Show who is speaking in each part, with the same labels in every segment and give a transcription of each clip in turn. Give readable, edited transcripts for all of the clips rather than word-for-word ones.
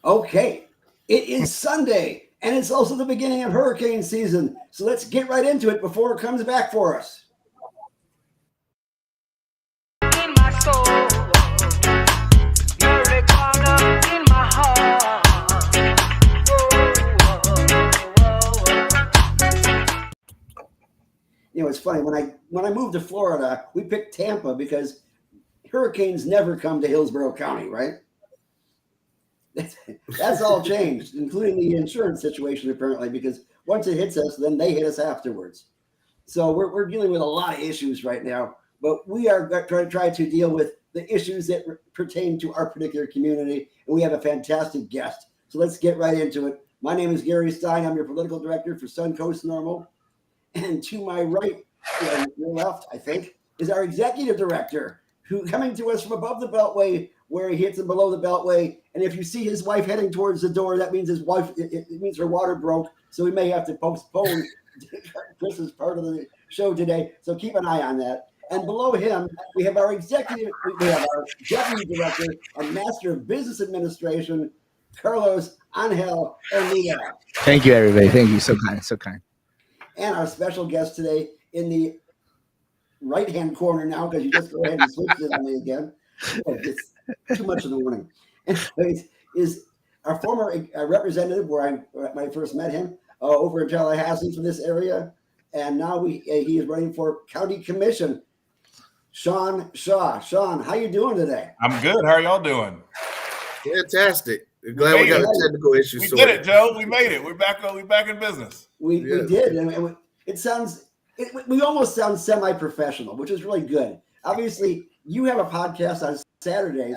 Speaker 1: Okay, it is Sunday, and it's also the beginning of hurricane season. So let's get right into it before it comes back for us. In my soul, you're a corner in my heart. You know, it's funny when I moved to Florida, we picked Tampa because hurricanes never come to Hillsborough County, right? That's all changed, including the insurance situation, apparently, because once it hits us, then they hit us afterwards. So we're dealing with a lot of issues right now, but we are trying to deal with the issues that pertain to our particular community, and we have a fantastic guest. So let's get right into it. My name is Gary Stein. I'm your political director for Suncoast Normal. And to my right, and your left, I think, is our executive director, who coming to us from above the Beltway, where he hits him below the Beltway. And if you see his wife heading towards the door, that means it means her water broke. So we may have to postpone Chris's part of the show today. So keep an eye on that. And below him, we have our deputy director and master of business administration, Carlos Angel Ermida.
Speaker 2: Thank you, everybody. Thank you. So kind, so kind.
Speaker 1: And our special guest today in the right-hand corner now, because you just go ahead and switch it on me again. It's too much in the morning. Anyways, is our former representative, where I first met him, over in Tallahassee from this area, and now he is running for county commission. Sean Shaw. Sean, how you doing today?
Speaker 3: I'm good. How are y'all doing?
Speaker 4: Fantastic. Glad we got the technical issues.
Speaker 3: We did it, Joe. We made it. We're back in business.
Speaker 1: We did, and we almost sound semi-professional, which is really good. Obviously, you have a podcast on Saturdays.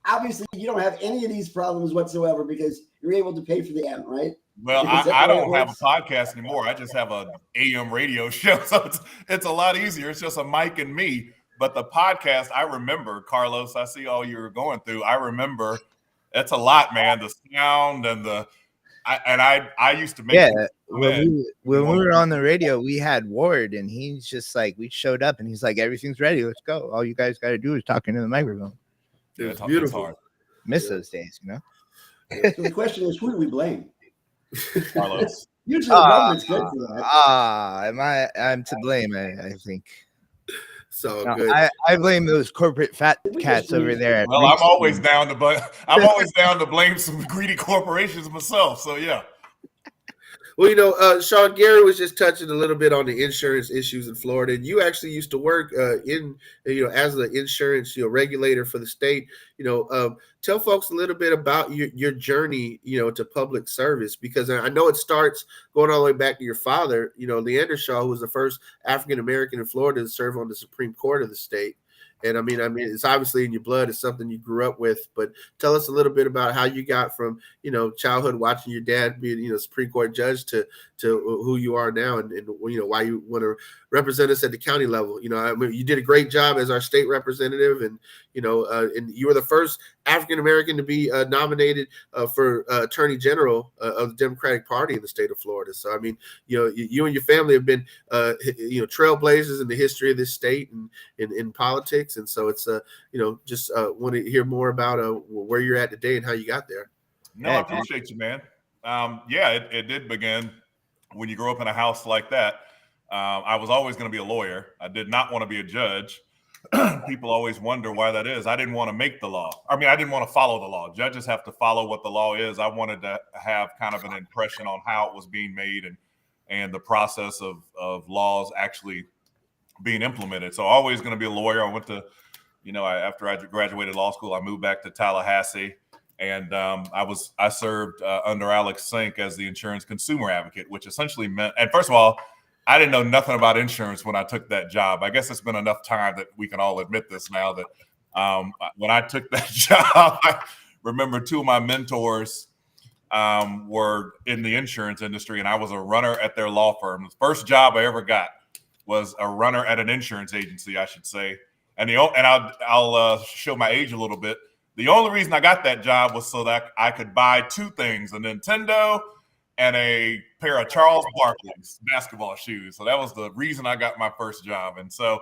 Speaker 1: Obviously, you don't have any of these problems whatsoever because you're able to pay for the ad, right?
Speaker 3: Well, I don't have a podcast anymore. I just have an AM radio show, so it's a lot easier. It's just a mic and me. But the podcast, I remember, Carlos, I see all you're going through. I remember it's a lot, man. The sound and I used to make
Speaker 2: when we were on the radio, we had Ward, and he's just like, we showed up and he's like, everything's ready, let's go. All you guys got to do is talk into the microphone.
Speaker 4: It's beautiful.
Speaker 2: Miss those days, you know.
Speaker 1: So the question is, who do we blame?
Speaker 3: Carlos.
Speaker 1: Usually the government's good for that.
Speaker 2: I'm to blame, I think.
Speaker 4: So
Speaker 2: no,
Speaker 4: good.
Speaker 2: I blame those corporate fat cats over there.
Speaker 3: Well, I'm always down to blame some greedy corporations myself. So yeah.
Speaker 4: Well, you know, Sean, Gary was just touching a little bit on the insurance issues in Florida. And you actually used to work as the insurance, regulator for the state. Tell folks a little bit about your journey, to public service, because I know it starts going all the way back to your father, Leander Shaw, who was the first African-American in Florida to serve on the Supreme Court of the state. And I mean, it's obviously in your blood. It's something you grew up with. But tell us a little bit about how you got from, childhood watching your dad be, Supreme Court judge to who you are now, and why you want to represent us at the county level. You did a great job as our state representative, and and you were the first African American to be nominated for Attorney General of the Democratic Party in the state of Florida. So I mean, you and your family have been trailblazers in the history of this state and in politics, and so it's just want to hear more about where you're at today and how you got there.
Speaker 3: No, I appreciate you, man. It did begin when you grow up in a house like that. I was always going to be a lawyer. I did not want to be a judge. People always wonder why that is. I didn't want to make the law. I mean, I didn't want to follow the law. Judges have to follow what the law is. I wanted to have kind of an impression on how it was being made and the process of laws actually being implemented. So always going to be a lawyer. I went to, after I graduated law school, I moved back to Tallahassee. And I served under Alex Sink as the insurance consumer advocate, which essentially meant, and first of all, I didn't know nothing about insurance when I took that job. I guess it's been enough time that we can all admit this now that when I took that job, I remember two of my mentors were in the insurance industry, and I was a runner at their law firm. The first job I ever got was a runner at an insurance agency, I should say. And I'll show my age a little bit. The only reason I got that job was so that I could buy two things, a Nintendo and a pair of Charles Barkley's basketball shoes. So that was the reason I got my first job. And so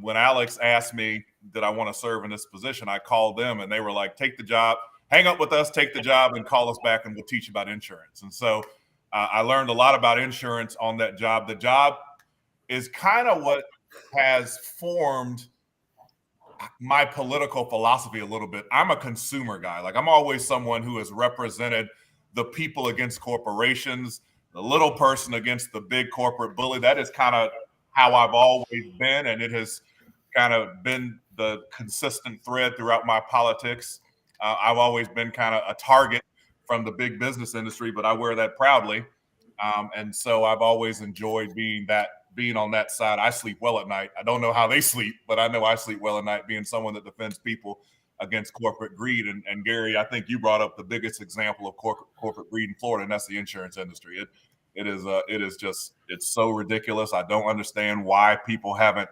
Speaker 3: when Alex asked me, did I want to serve in this position, I called them and they were like, take the job. hang up with us, take the job, and call us back, and we'll teach you about insurance. And so I learned a lot about insurance on that job. The job is kind of what has formed my political philosophy a little bit. I'm a consumer guy. Like, I'm always someone who has represented the people against corporations, the little person against the big corporate bully. That is kind of how I've always been, and it has kind of been the consistent thread throughout my politics. I've always been kind of a target from the big business industry, but I wear that proudly. And so I've always enjoyed being on that side. I sleep well at night. I don't know how they sleep, but I know I sleep well at night, being someone that defends people against corporate greed. And Gary, I think you brought up the biggest example of corporate greed in Florida, and that's the insurance industry. It's so ridiculous. I don't understand why people haven't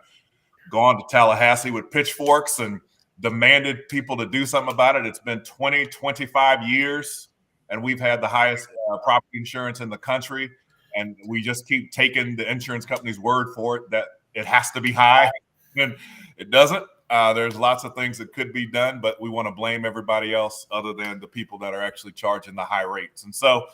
Speaker 3: gone to Tallahassee with pitchforks and demanded people to do something about it. It's been 20, 25 years, and we've had the highest property insurance in the country. And we just keep taking the insurance company's word for it that it has to be high, and it doesn't. There's lots of things that could be done, but we want to blame everybody else other than the people that are actually charging the high rates. And so,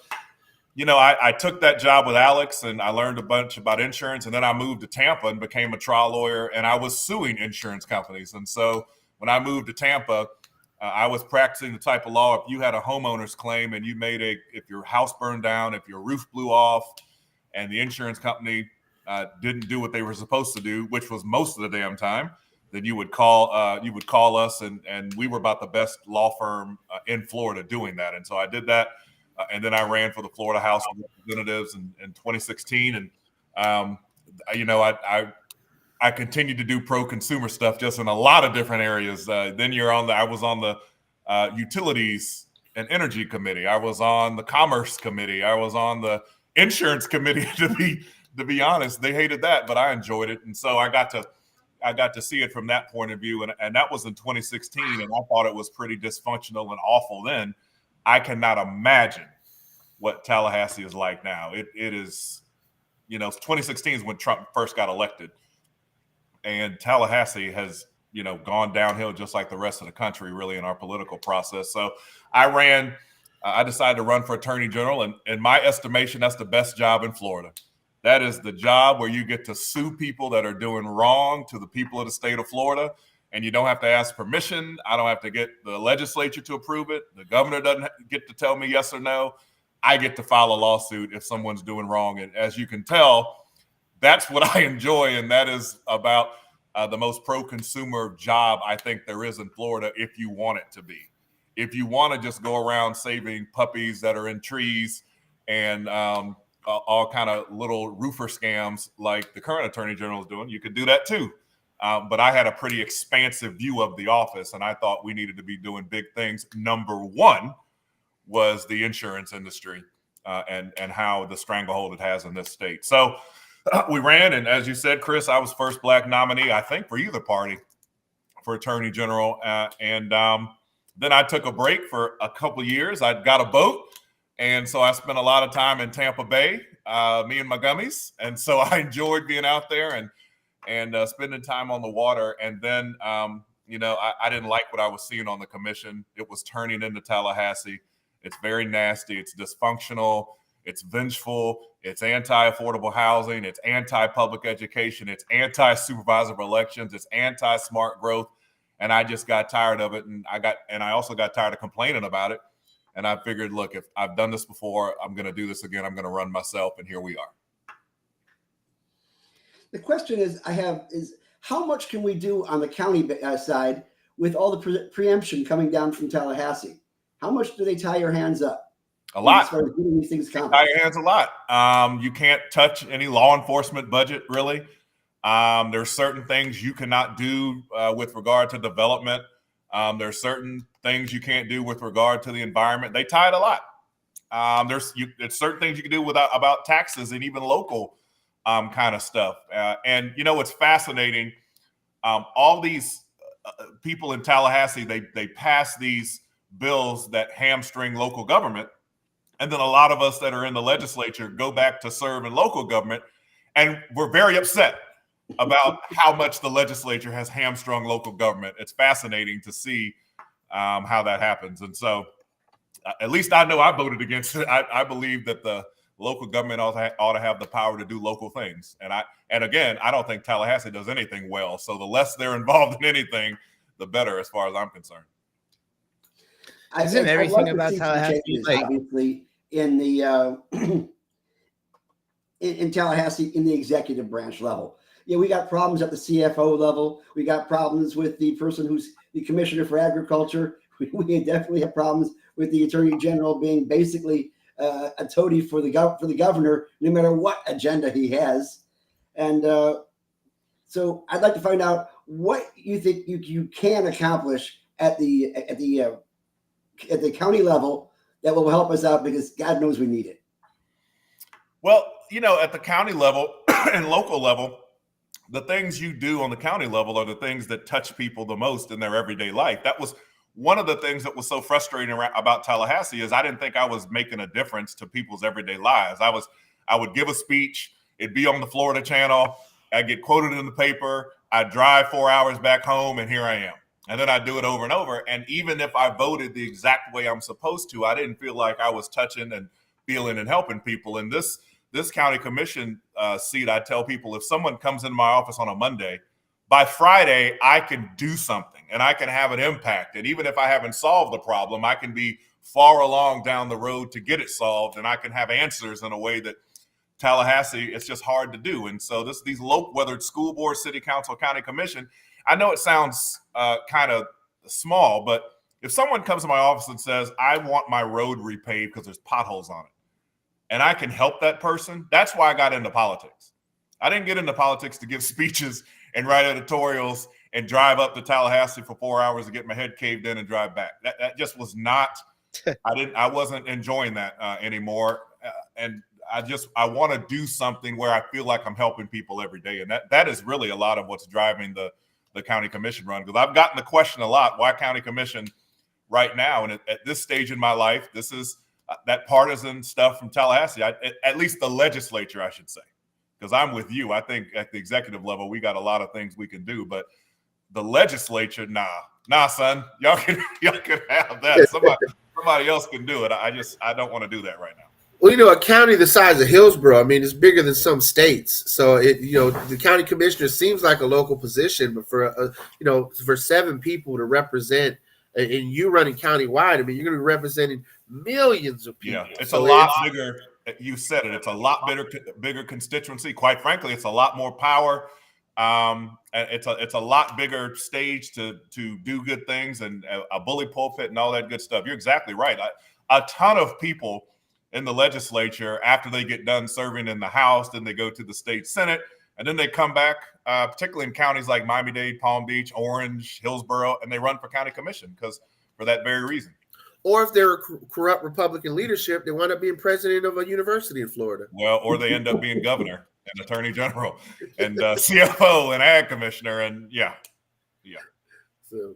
Speaker 3: I took that job with Alex, and I learned a bunch about insurance. And then I moved to Tampa and became a trial lawyer, and I was suing insurance companies. And so when I moved to Tampa, I was practicing the type of law. If you had a homeowner's claim and if your house burned down, if your roof blew off, and the insurance company didn't do what they were supposed to do, which was most of the damn time, then you would call us, and we were about the best law firm in Florida doing that. And so I did that, and then I ran for the Florida House of Representatives in 2016, and I continued to do pro-consumer stuff just in a lot of different areas. Then I was on the Utilities and Energy Committee. I was on the Commerce Committee. I was on the Insurance Committee. To be honest, they hated that, but I enjoyed it, and so I got to see it from that point of view, and that was in 2016, and I thought it was pretty dysfunctional and awful then. I cannot imagine what Tallahassee is like now. It is, 2016 is when Trump first got elected, and Tallahassee has, gone downhill just like the rest of the country, really, in our political process. So I decided to run for attorney general, and in my estimation, that's the best job in Florida. That is the job where you get to sue people that are doing wrong to the people of the state of Florida, and you don't have to ask permission. I don't have to get the legislature to approve it. The governor doesn't get to tell me yes or no. I get to file a lawsuit if someone's doing wrong. And as you can tell, that's what I enjoy, and that is about the most pro-consumer job I think there is in Florida, if you want it to be. If you want to just go around saving puppies that are in trees and all kind of little roofer scams like the current attorney general is doing, you could do that too. But I had a pretty expansive view of the office, and I thought we needed to be doing big things. Number one was the insurance industry and how the stranglehold it has in this state. So we ran, and as you said, Chris, I was first Black nominee, I think, for either party for attorney general. Then I took a break for a couple of years. I got a boat, and so I spent a lot of time in Tampa Bay, me and my gummies. And so I enjoyed being out there and spending time on the water. And then, I didn't like what I was seeing on the commission. It was turning into Tallahassee. It's very nasty. It's dysfunctional. It's vengeful. It's anti-affordable housing. It's anti-public education. It's anti-supervisor elections. It's anti-smart growth. And I just got tired of it. And I also got tired of complaining about it. And I figured, look, if I've done this before, I'm going to do this again. I'm going to run myself. And here we are.
Speaker 1: The question is how much can we do on the county side with all the preemption coming down from Tallahassee? How much do they tie your hands up?
Speaker 3: A lot.
Speaker 1: As far as getting these things
Speaker 3: tie your hands a lot. You can't touch any law enforcement budget, really. There's certain things you cannot do with regard to development. There's certain things you can't do with regard to the environment. They tie it a lot. There's certain things you can do about taxes and even local kind of stuff. And what's fascinating, all these people in Tallahassee, they pass these bills that hamstring local government. And then a lot of us that are in the legislature go back to serve in local government. And we're very upset about how much the legislature has hamstrung local government. It's fascinating to see how that happens. And so at least I know I voted against it. I believe that the local government ought to have the power to do local things. And again, I don't think Tallahassee does anything well. So the less they're involved in anything, the better, as far as I'm concerned.
Speaker 2: Isn't everything about Tallahassee like,
Speaker 1: obviously in the in Tallahassee in the executive branch level? Yeah, we got problems at the CFO level. We got problems with the person who's the commissioner for agriculture. We definitely have problems with the attorney general being basically a toady for the governor, no matter what agenda he has. And so I'd like to find out what you think you can accomplish at the county level that will help us out, because God knows we need it.
Speaker 3: Well, at the county level and local level, the things you do on the county level are the things that touch people the most in their everyday life. That was one of the things that was so frustrating about Tallahassee, is I didn't think I was making a difference to people's everyday lives. I would give a speech, it'd be on the Florida channel, I'd get quoted in the paper, I'd drive 4 hours back home, and here I am. And then I'd do it over and over. And even if I voted the exact way I'm supposed to, I didn't feel like I was touching and feeling and helping people. And this county commission seat, I tell people, if someone comes into my office on a Monday, by Friday, I can do something and I can have an impact. And even if I haven't solved the problem, I can be far along down the road to get it solved, and I can have answers in a way that Tallahassee, it's just hard to do. And so these local, whether it's school board, city council, county commission, I know it sounds kind of small, but if someone comes to my office and says, I want my road repaved because there's potholes on it, and I can help that person, that's why I got into politics. I didn't get into politics to give speeches and write editorials and drive up to Tallahassee for 4 hours to get my head caved in and drive back. That just was not, I wasn't enjoying that anymore. And I want to do something where I feel like I'm helping people every day. And that is really a lot of what's driving the county commission run. Because I've gotten the question a lot, why county commission right now? And at this stage in my life, this is that partisan stuff from Tallahassee, at least the legislature, I should say. Because I'm with you. I think at the executive level, we got a lot of things we can do, but the legislature, nah, son, y'all can have that. Somebody else can do it. I don't want to do that right now.
Speaker 4: Well, a county the size of Hillsborough, I mean, it's bigger than some states. So the county commissioner seems like a local position, but for 7 people to represent, and you running countywide, I mean, you're going to be representing millions of people.
Speaker 3: Yeah, it's a lot bigger. You said it. It's a lot bigger constituency. Quite frankly, it's a lot more power. It's a lot bigger stage to do good things, and a bully pulpit and all that good stuff. You're exactly right. A ton of people in the legislature, after they get done serving in the House, then they go to the state Senate, and then they come back, particularly in counties like Miami-Dade, Palm Beach, Orange, Hillsborough, and they run for county commission for that very reason.
Speaker 4: Or if they're a corrupt Republican leadership, they wind up being president of a university in Florida.
Speaker 3: Well, or they end up being governor and attorney general and CFO and ag commissioner. And yeah.
Speaker 4: So,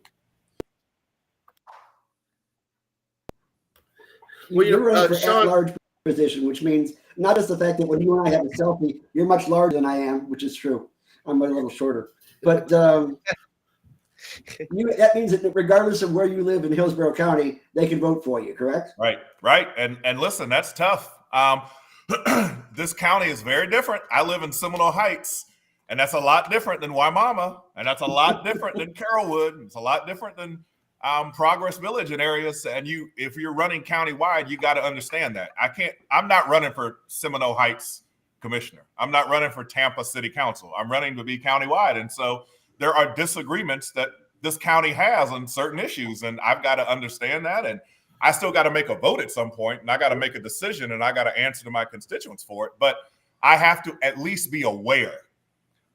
Speaker 1: you're running for at-large position, which means not just the fact that when you and I have a selfie, you're much larger than I am, which is true. I'm a little shorter. But that means that regardless of where you live in Hillsborough County, they can vote for you, correct?
Speaker 3: Right. And listen, that's tough. This county is very different. I live in Seminole Heights, and that's a lot different than Waimama, and that's a lot different than Carrollwood. It's a lot different than Progress Village and areas. And if you're running countywide, you got to understand that. I'm not running for Seminole Heights commissioner. I'm not running for Tampa City Council. I'm running to be countywide. And so there are disagreements that this county has on certain issues, and I've got to understand that. And I still got to make a vote at some point, and I got to make a decision, and I got to answer to my constituents for it. But I have to at least be aware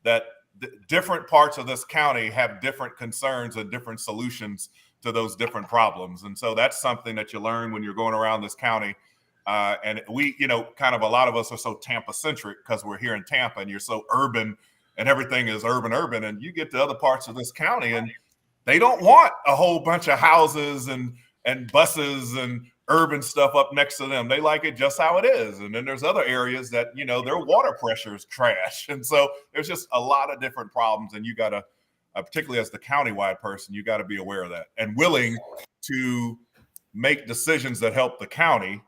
Speaker 3: that different parts of this county have different concerns and different solutions to those different problems. And so that's something that you learn when you're going around this county. And we, kind of a lot of us are so Tampa centric because we're here in Tampa, and you're so urban and everything is urban. And you get to other parts of this county and they don't want a whole bunch of houses and buses and urban stuff up next to them. They like it just how it is. And then there's other areas that, their water pressure is trash. And so there's just a lot of different problems. And you got to, particularly as the countywide person, you got to be aware of that and willing to make decisions that help the county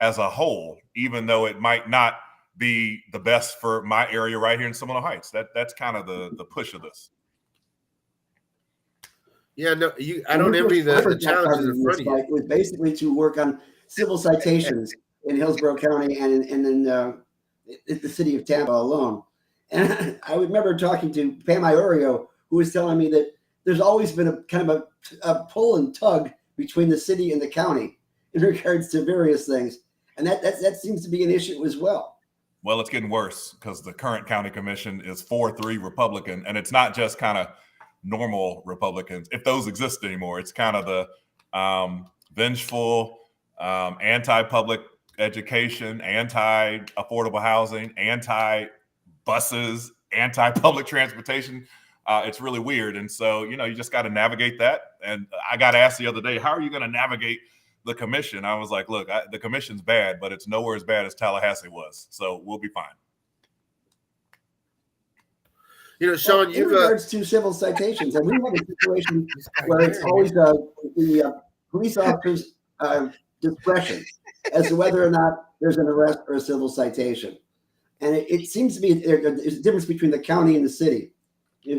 Speaker 3: as a whole, even though it might not be the best for my area right here in Seminole Heights. That's kind of the push of this.
Speaker 4: Yeah, no, I don't envy the challenges in front of you.
Speaker 1: It was basically to work on civil citations in Hillsborough County and in the city of Tampa alone. And I remember talking to Pam Iorio, who was telling me that there's always been a kind of a pull and tug between the city and the county in regards to various things. And that seems to be an issue as well.
Speaker 3: Well, it's getting worse because the current county commission is 4-3 Republican, and it's not just kind of normal Republicans, if those exist anymore. It's kind of the vengeful, anti-public education, anti-affordable housing, anti-buses, anti-public transportation. It's really weird. And so, you just got to navigate that. And I got asked the other day, how are you going to navigate the commission? I was like, look, the commission's bad, but it's nowhere as bad as Tallahassee was. So we'll be fine.
Speaker 4: Sean,
Speaker 1: in regards to civil citations, and we have a situation where it's always the police officer's discretion as to whether or not there's an arrest or a civil citation. And it seems to be there's a difference between the county and the city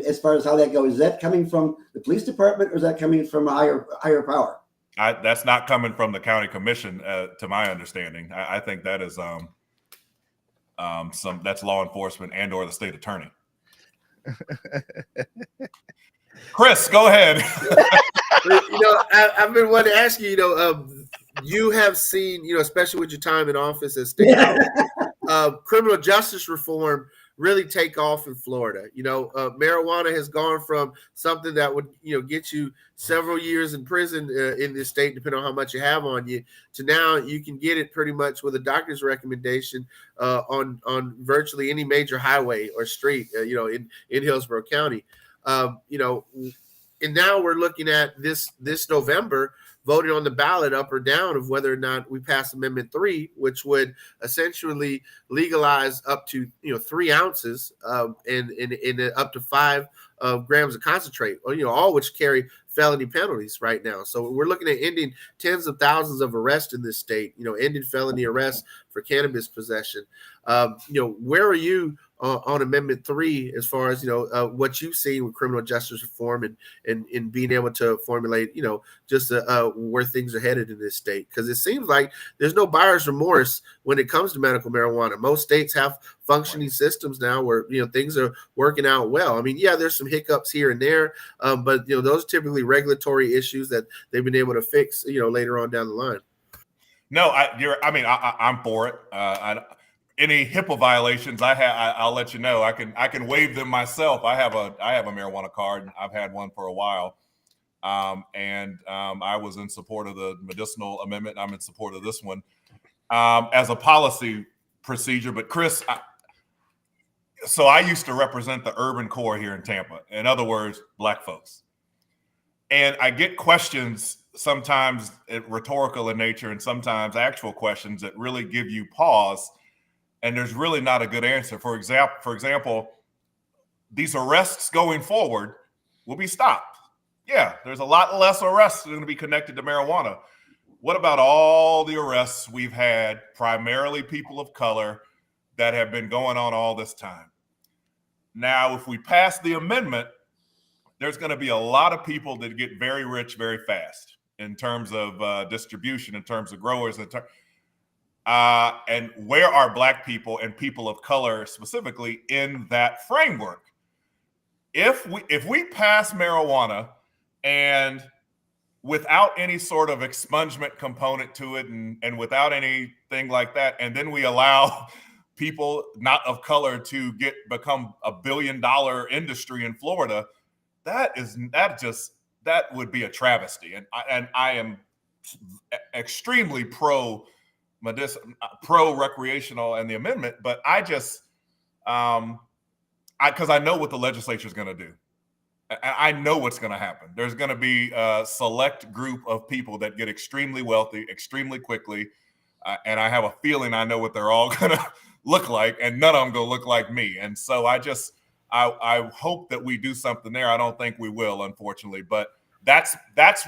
Speaker 1: as far as how that goes. Is that coming from the police department, or is that coming from a higher power?
Speaker 3: That's not coming from the county commission, to my understanding. I think that is that's law enforcement and or the state attorney. Chris, go ahead.
Speaker 4: I've been wanting to ask you. You have seen, especially with your time in office as state criminal justice reform really take off in Florida. Marijuana has gone from something that would, get you several years in prison in this state, depending on how much you have on you, to now you can get it pretty much with a doctor's recommendation on virtually any major highway or street, in Hillsborough County. And now we're looking at this November, voting on the ballot up or down of whether or not we pass Amendment 3, which would essentially legalize up to 3 ounces and up to 5 grams of concentrate, all which carry felony penalties right now. So we're looking at ending tens of thousands of arrests in this state, ending felony arrests for cannabis possession. Where are you on Amendment 3 as far as what you've seen with criminal justice reform and being able to formulate just where things are headed in this state? Because it seems like there's no buyer's remorse when it comes to medical marijuana. Most states have functioning systems now where things are working out well. I mean, yeah, there's some hiccups here and there, but those are typically regulatory issues that they've been able to fix later on down the line.
Speaker 3: No, I'm for it. Any HIPAA violations I'll let you know. I can waive them myself. I have a marijuana card. I've had one for a while, and I was in support of the medicinal amendment. I'm in support of this one as a policy procedure. But Chris, so I used to represent the urban core here in Tampa. In other words, Black folks, and I get questions sometimes rhetorical in nature, and sometimes actual questions that really give you pause. And there's really not a good answer. For example, these arrests going forward will be stopped. Yeah, there's a lot less arrests that are going to be connected to marijuana. What about all the arrests we've had, primarily people of color, that have been going on all this time? Now, if we pass the amendment, there's going to be a lot of people that get very rich very fast in terms of distribution, in terms of growers, and where are Black people and people of color specifically in that framework? If we pass marijuana and without any sort of expungement component to it and without anything like that, and then we allow people not of color to become $1 billion industry in Florida, that would be a travesty. And I am extremely pro recreational and the amendment, but because I know what the legislature is going to do. I know what's going to happen. There's going to be a select group of people that get extremely wealthy extremely quickly, and I have a feeling I know what they're all going to look like, and none of them going to look like me. And so I hope that we do something there. I don't think we will, unfortunately, but That's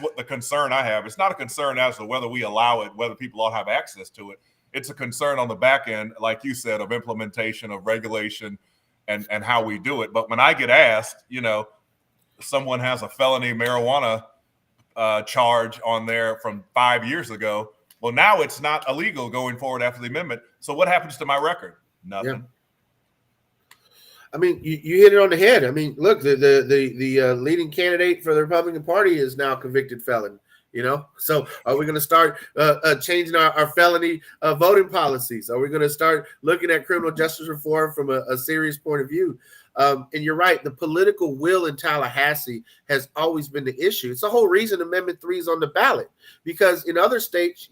Speaker 3: what the concern I have. It's not a concern as to whether we allow it, whether people all have access to it. It's a concern on the back end, like you said, of implementation, of regulation, and how we do it. But when I get asked, someone has a felony marijuana charge on there from 5 years ago. Well, now it's not illegal going forward after the amendment. So what happens to my record? Nothing.
Speaker 4: Yeah. I mean, you hit it on the head. I mean, look, the leading candidate for the Republican Party is now a convicted felon. So are we going to start changing our felony voting policies? Are we going to start looking at criminal justice reform from a serious point of view? And you're right. The political will in Tallahassee has always been the issue. It's the whole reason Amendment 3 is on the ballot, because in other states,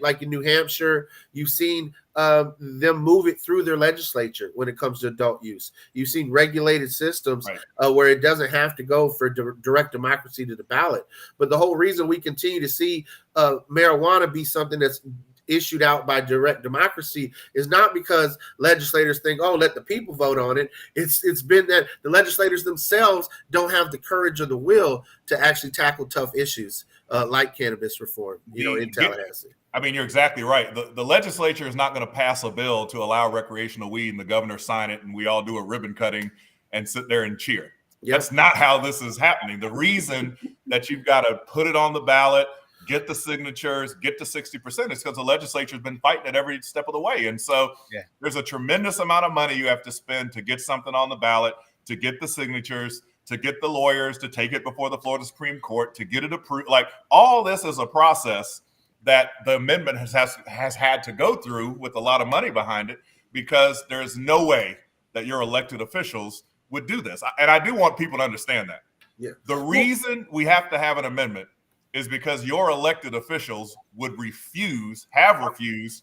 Speaker 4: like in New Hampshire, you've seen them move it through their legislature when it comes to adult use. You've seen regulated systems where it doesn't have to go for direct democracy to the ballot. But the whole reason we continue to see marijuana be something that's issued out by direct democracy is not because legislators think, oh, let the people vote on it. It's been that the legislators themselves don't have the courage or the will to actually tackle tough issues like cannabis reform, in Tallahassee.
Speaker 3: I mean, you're exactly right. The legislature is not going to pass a bill to allow recreational weed and the governor sign it and we all do a ribbon cutting and sit there and cheer. Yep. That's not how this is happening. The reason that you've got to put it on the ballot, get the signatures, get to 60% is because the legislature has been fighting it every step of the way. And so there's a tremendous amount of money you have to spend to get something on the ballot, to get the signatures, to get the lawyers to take it before the Florida Supreme Court, to get it approved. Like, all this is a process that the amendment has had to go through with a lot of money behind it, because there's no way that your elected officials would do this. And I do want people to understand that. Yeah. The reason we have to have an amendment is because your elected officials would have refused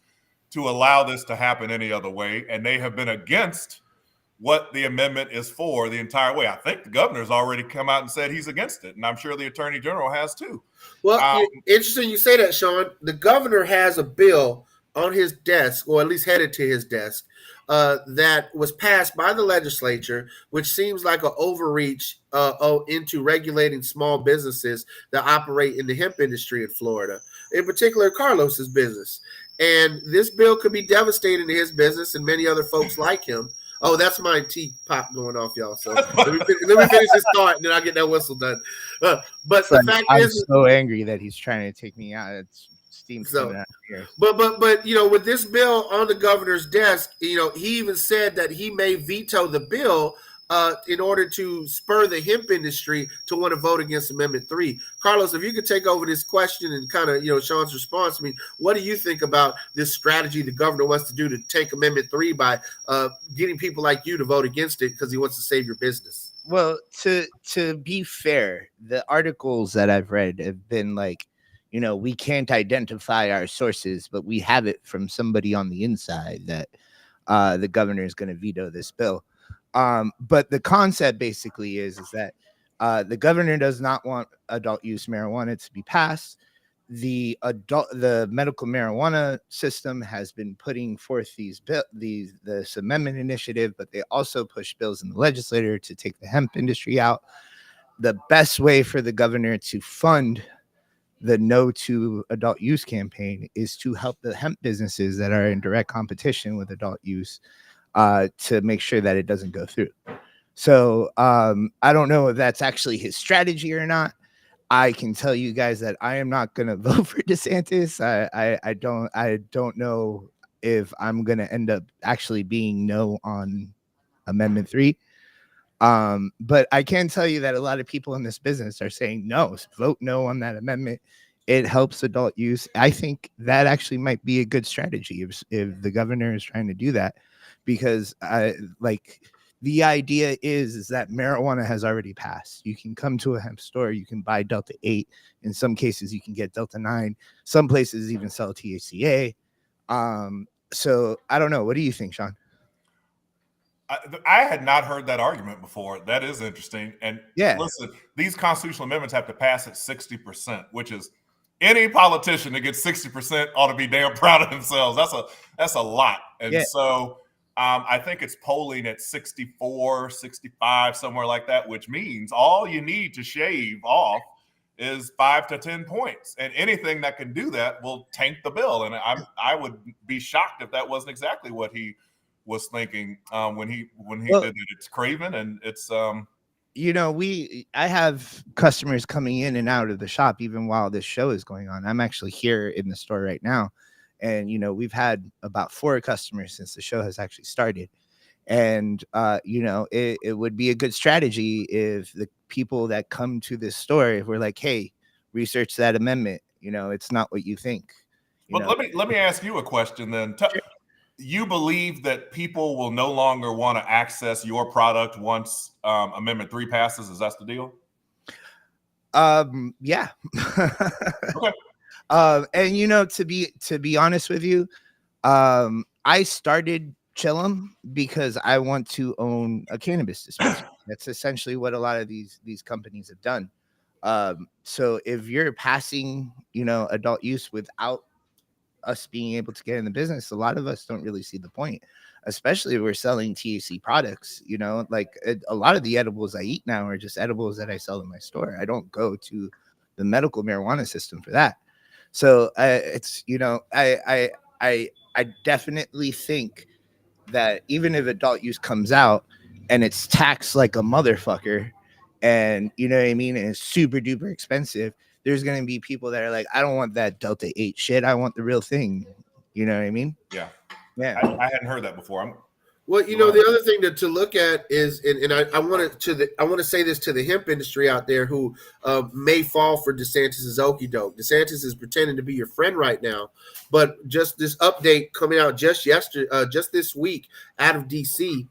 Speaker 3: to allow this to happen any other way. And they have been against what the amendment is for the entire way. I think the governor's already come out and said he's against it. And I'm sure the attorney general has too.
Speaker 4: Well, interesting you say that, Sean. The governor has a bill on his desk, or at least headed to his desk, that was passed by the legislature, which seems like an overreach into regulating small businesses that operate in the hemp industry in Florida, in particular Carlos's business. And this bill could be devastating to his business and many other folks like him. Oh, that's my teapot going off, y'all. So let me finish this thought, and then I'll get that whistle done. But the fact
Speaker 2: I'm
Speaker 4: is,
Speaker 2: so angry that he's trying to take me out. It's steam coming out here.
Speaker 4: But with this bill on the governor's desk, he even said that he may veto the bill in order to spur the hemp industry to want to vote against Amendment 3. Carlos, if you could take over this question and kind of, Sean's response. I mean, what do you think about this strategy the governor wants to do to take Amendment 3 by getting people like you to vote against it because he wants to save your business?
Speaker 2: Well, to be fair, the articles that I've read have been like, we can't identify our sources, but we have it from somebody on the inside that the governor is going to veto this bill. But the concept basically is that the governor does not want adult use marijuana to be passed. The medical marijuana system has been putting forth this amendment initiative, but they also push bills in the legislature to take the hemp industry out. The best way for the governor to fund the No to Adult Use campaign is to help the hemp businesses that are in direct competition with adult use to make sure that it doesn't go through. So I don't know if that's actually his strategy or not. I can tell you guys that I am not going to vote for DeSantis. I don't know if I'm going to end up actually being no on Amendment 3. But I can tell you that a lot of people in this business are saying no, vote no on that amendment. It helps adult use. I think that actually might be a good strategy if the governor is trying to do that, because the idea is that marijuana has already passed. You can come to a hemp store, you can buy Delta 8. In some cases, you can get Delta 9. Some places even sell THCA. So I don't know. What do you think, Sean?
Speaker 3: I had not heard that argument before. That is interesting. And listen, these constitutional amendments have to pass at 60%, which is any politician that gets 60% ought to be damn proud of themselves. That's a lot. And so I think it's polling at 64, 65, somewhere like that, which means all you need to shave off is 5 to 10 points, and anything that can do that will tank the bill. And I would be shocked if that wasn't exactly what he was thinking when he did it. It's craven, and it's
Speaker 2: I have customers coming in and out of the shop even while this show is going on. I'm actually here in the store right now, and we've had about 4 customers since the show has actually started. And it would be a good strategy if the people that come to this store, if we're like, hey, research that amendment, it's not what you think.
Speaker 3: But let me ask you a question then. Sure. You believe that people will no longer want to access your product once Amendment 3 passes? Is that the deal?
Speaker 2: Yeah.
Speaker 3: Okay.
Speaker 2: And to be honest with you, I started Chillum because I want to own a cannabis dispensary. That's essentially what a lot of these companies have done. So if you're passing, adult use without us being able to get in the business, a lot of us don't really see the point, especially if we're selling THC products. A lot of the edibles I eat now are just edibles that I sell in my store. I don't go to the medical marijuana system for that. So it's, I definitely think that even if adult use comes out and it's taxed like a motherfucker, and and it's super duper expensive, there's going to be people that are like, I don't want that Delta 8 shit. I want the real thing. You know what I mean?
Speaker 3: Yeah.
Speaker 2: I
Speaker 3: hadn't heard that before.
Speaker 4: Well, the other thing to look at is, and I want to say this to the hemp industry out there who may fall for DeSantis's okie doke. DeSantis is pretending to be your friend right now, but just this update coming out just this week out of DC,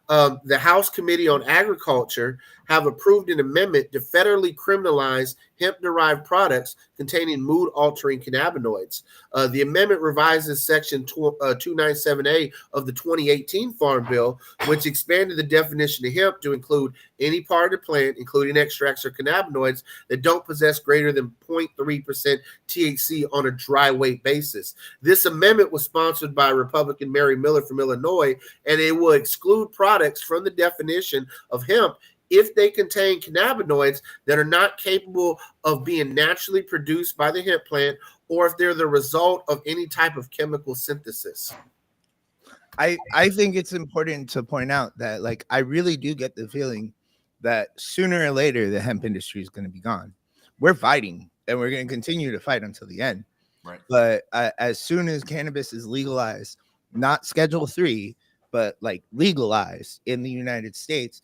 Speaker 4: the House Committee on Agriculture have approved an amendment to federally criminalize hemp-derived products containing mood-altering cannabinoids. The amendment revises Section 297A of the 2018 Farm Bill, which expanded the definition of hemp to include any part of the plant, including extracts or cannabinoids, that don't possess greater than 0.3% THC on a dry weight basis. This amendment was sponsored by Republican Mary Miller from Illinois, and it will exclude products from the definition of hemp if they contain cannabinoids that are not capable of being naturally produced by the hemp plant, or if they're the result of any type of chemical synthesis.
Speaker 2: I think it's important to point out that, I really do get the feeling that sooner or later the hemp industry is going to be gone. We're fighting, and we're going to continue to fight until the end.
Speaker 3: Right.
Speaker 2: But as soon as cannabis is legalized, not Schedule 3, but legalized in the United States,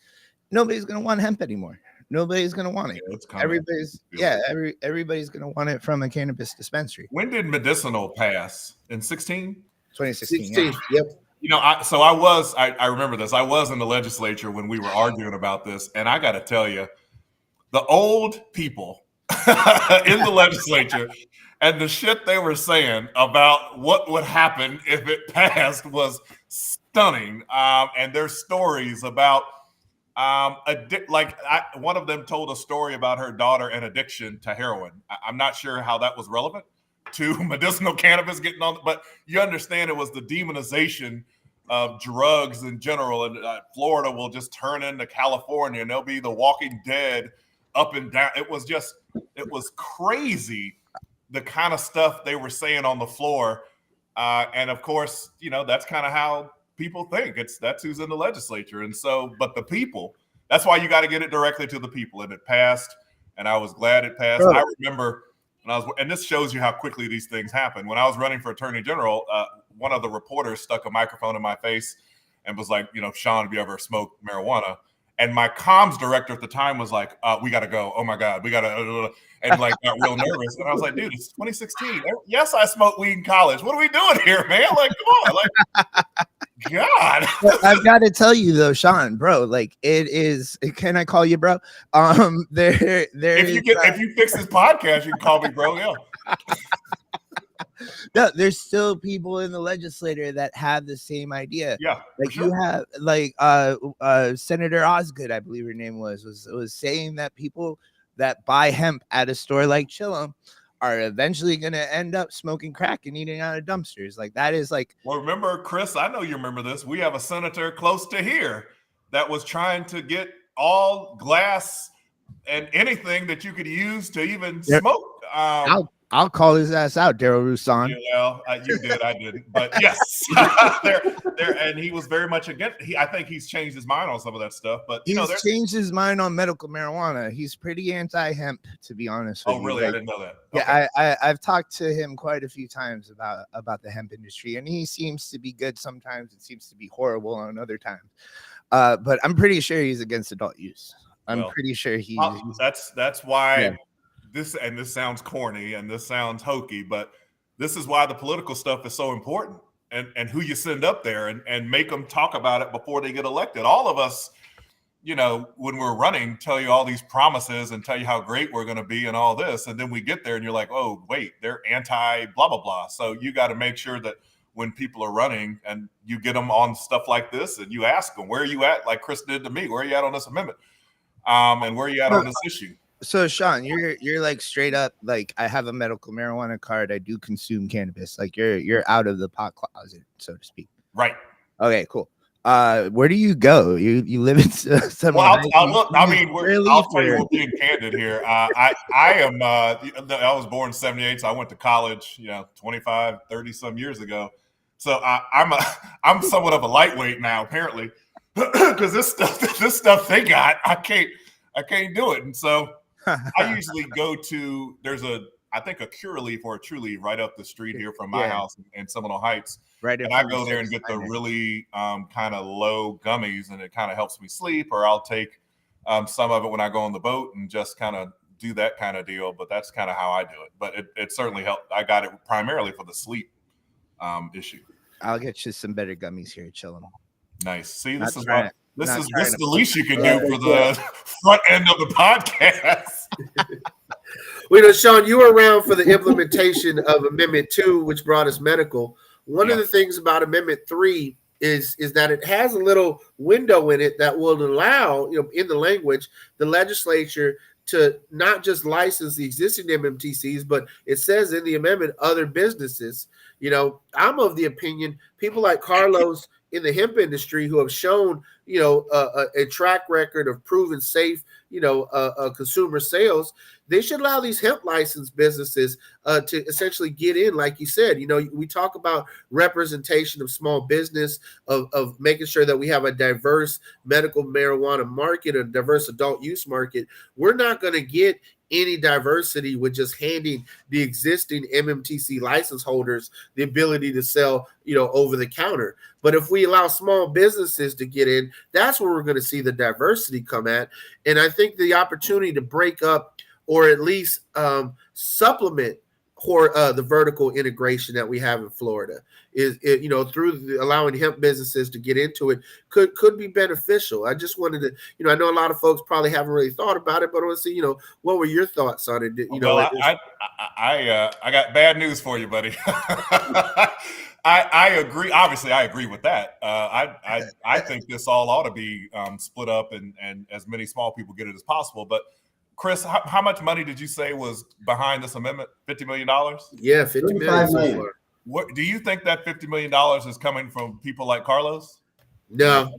Speaker 2: nobody's going to want hemp anymore. Nobody's going to want it. Everybody's going to want it from a cannabis dispensary.
Speaker 3: When did medicinal pass? In 2016?
Speaker 2: Yeah.
Speaker 4: Yep.
Speaker 3: I remember this. I was in the legislature when we were arguing about this, and I got to tell you, the old people in the legislature and the shit they were saying about what would happen if it passed was stunning. And their stories about one of them told a story about her daughter and addiction to heroin. I'm not sure how that was relevant to medicinal cannabis getting on, but you understand it was the demonization of drugs in general. And Florida will just turn into California, and they'll be the Walking Dead up and down. It was crazy, the kind of stuff they were saying on the floor. And of course, that's kind of how people think. That's who's in the legislature. And so, but the people, that's why you got to get it directly to the people. And it passed, and I was glad it passed. I remember and this shows you how quickly these things happen. When I was running for attorney general, one of the reporters stuck a microphone in my face and was like, Sean, have you ever smoked marijuana? And my comms director at the time was like, we got to go. Oh my God, we got to, and got real nervous. And I was like, dude, it's 2016. Yes, I smoked weed in college. What are we doing here, man? Come on. God.
Speaker 2: I've got to tell you though, Sean, bro, it is, can I call you bro?
Speaker 3: If you fix this podcast, you can call me bro. Yeah.
Speaker 2: No, there's still people in the legislature that have the same idea.
Speaker 3: Yeah.
Speaker 2: You have Senator Osgood, I believe her name was saying that people that buy hemp at a store like Chillum are eventually going to end up smoking crack and eating out of dumpsters. That is well,
Speaker 3: remember, Chris, I know you remember this. We have a senator close to here that was trying to get all glass and anything that you could use to even
Speaker 2: Yep.
Speaker 3: smoke.
Speaker 2: I'll call his ass out, Daryl Roussan.
Speaker 3: Yeah, well, you did, I didn't, but yes, there, and he was very much against. I think he's changed his mind on some of that stuff, but
Speaker 2: He's changed his mind on medical marijuana. He's pretty anti-hemp, to be honest with you.
Speaker 3: Oh, really?
Speaker 2: Like,
Speaker 3: I didn't know that.
Speaker 2: Yeah, I've talked to him quite a few times about the hemp industry, and he seems to be good sometimes. It seems to be horrible on other times. But I'm pretty sure he's against adult use. I'm pretty sure he's
Speaker 3: that's why this sounds corny and this sounds hokey, but this is why the political stuff is so important, and who you send up there and make them talk about it before they get elected. All of us, when we're running, tell you all these promises and tell you how great we're going to be and all this, and then we get there and you're like, oh wait, they're anti blah blah blah. So you got to make sure that when people are running and you get them on stuff like this and you ask them, where are you at? Like Chris did to me, where are you at on this amendment? And where are you at on this issue?
Speaker 2: So Sean, you're like straight up like, I have a medical marijuana card. I do consume cannabis. Like you're out of the pot closet, so to speak.
Speaker 3: Right.
Speaker 2: Okay, cool. Where do you go? You live in some.
Speaker 3: Well, I'll tell you, we're being candid here. I was born in 78, so I went to college, 25, 30 some years ago. So I'm somewhat of a lightweight now, apparently, because this stuff they got, I can't do it. And so I usually go to, I think a Curaleaf or a True Leaf right up the street here from my house in Seminole Heights.
Speaker 2: Right.
Speaker 3: And I go there and get the really kind of low gummies, and it kind of helps me sleep, or I'll take some of it when I go on the boat and just kind of do that kind of deal. But that's kind of how I do it. But it certainly helped. I got it primarily for the sleep issue.
Speaker 2: I'll get you some better gummies here, chilling.
Speaker 3: This is the least you can do for the front end of the podcast.
Speaker 4: Well, Sean, you were around for the implementation of Amendment 2, which brought us medical. One of the things about Amendment 3 is that it has a little window in it that will allow, in the language, the legislature to not just license the existing MMTCs, but it says in the amendment, other businesses. I'm of the opinion people like Carlos in the hemp industry who have shown, a track record of proven safe, consumer sales, they should allow these hemp licensed businesses to essentially get in. Like you said, we talk about representation of small business, of making sure that we have a diverse medical marijuana market, a diverse adult use market. We're not going to get any diversity with just handing the existing MMTC license holders the ability to sell, over the counter. But if we allow small businesses to get in, that's where we're going to see the diversity come at. And I think the opportunity to break up or at least supplement the vertical integration that we have in Florida is, through allowing hemp businesses to get into it could be beneficial. I just wanted to, I know a lot of folks probably haven't really thought about it, but I want to see, what were your thoughts on it?
Speaker 3: I got bad news for you, buddy. I agree. Obviously, I agree with that. I think this all ought to be split up and as many small people get it as possible. But Chris, how much money did you say was behind this amendment? $50 million?
Speaker 4: Yeah, $50 million. So far.
Speaker 3: What do you think that $50 million is coming from people like Carlos?
Speaker 4: No.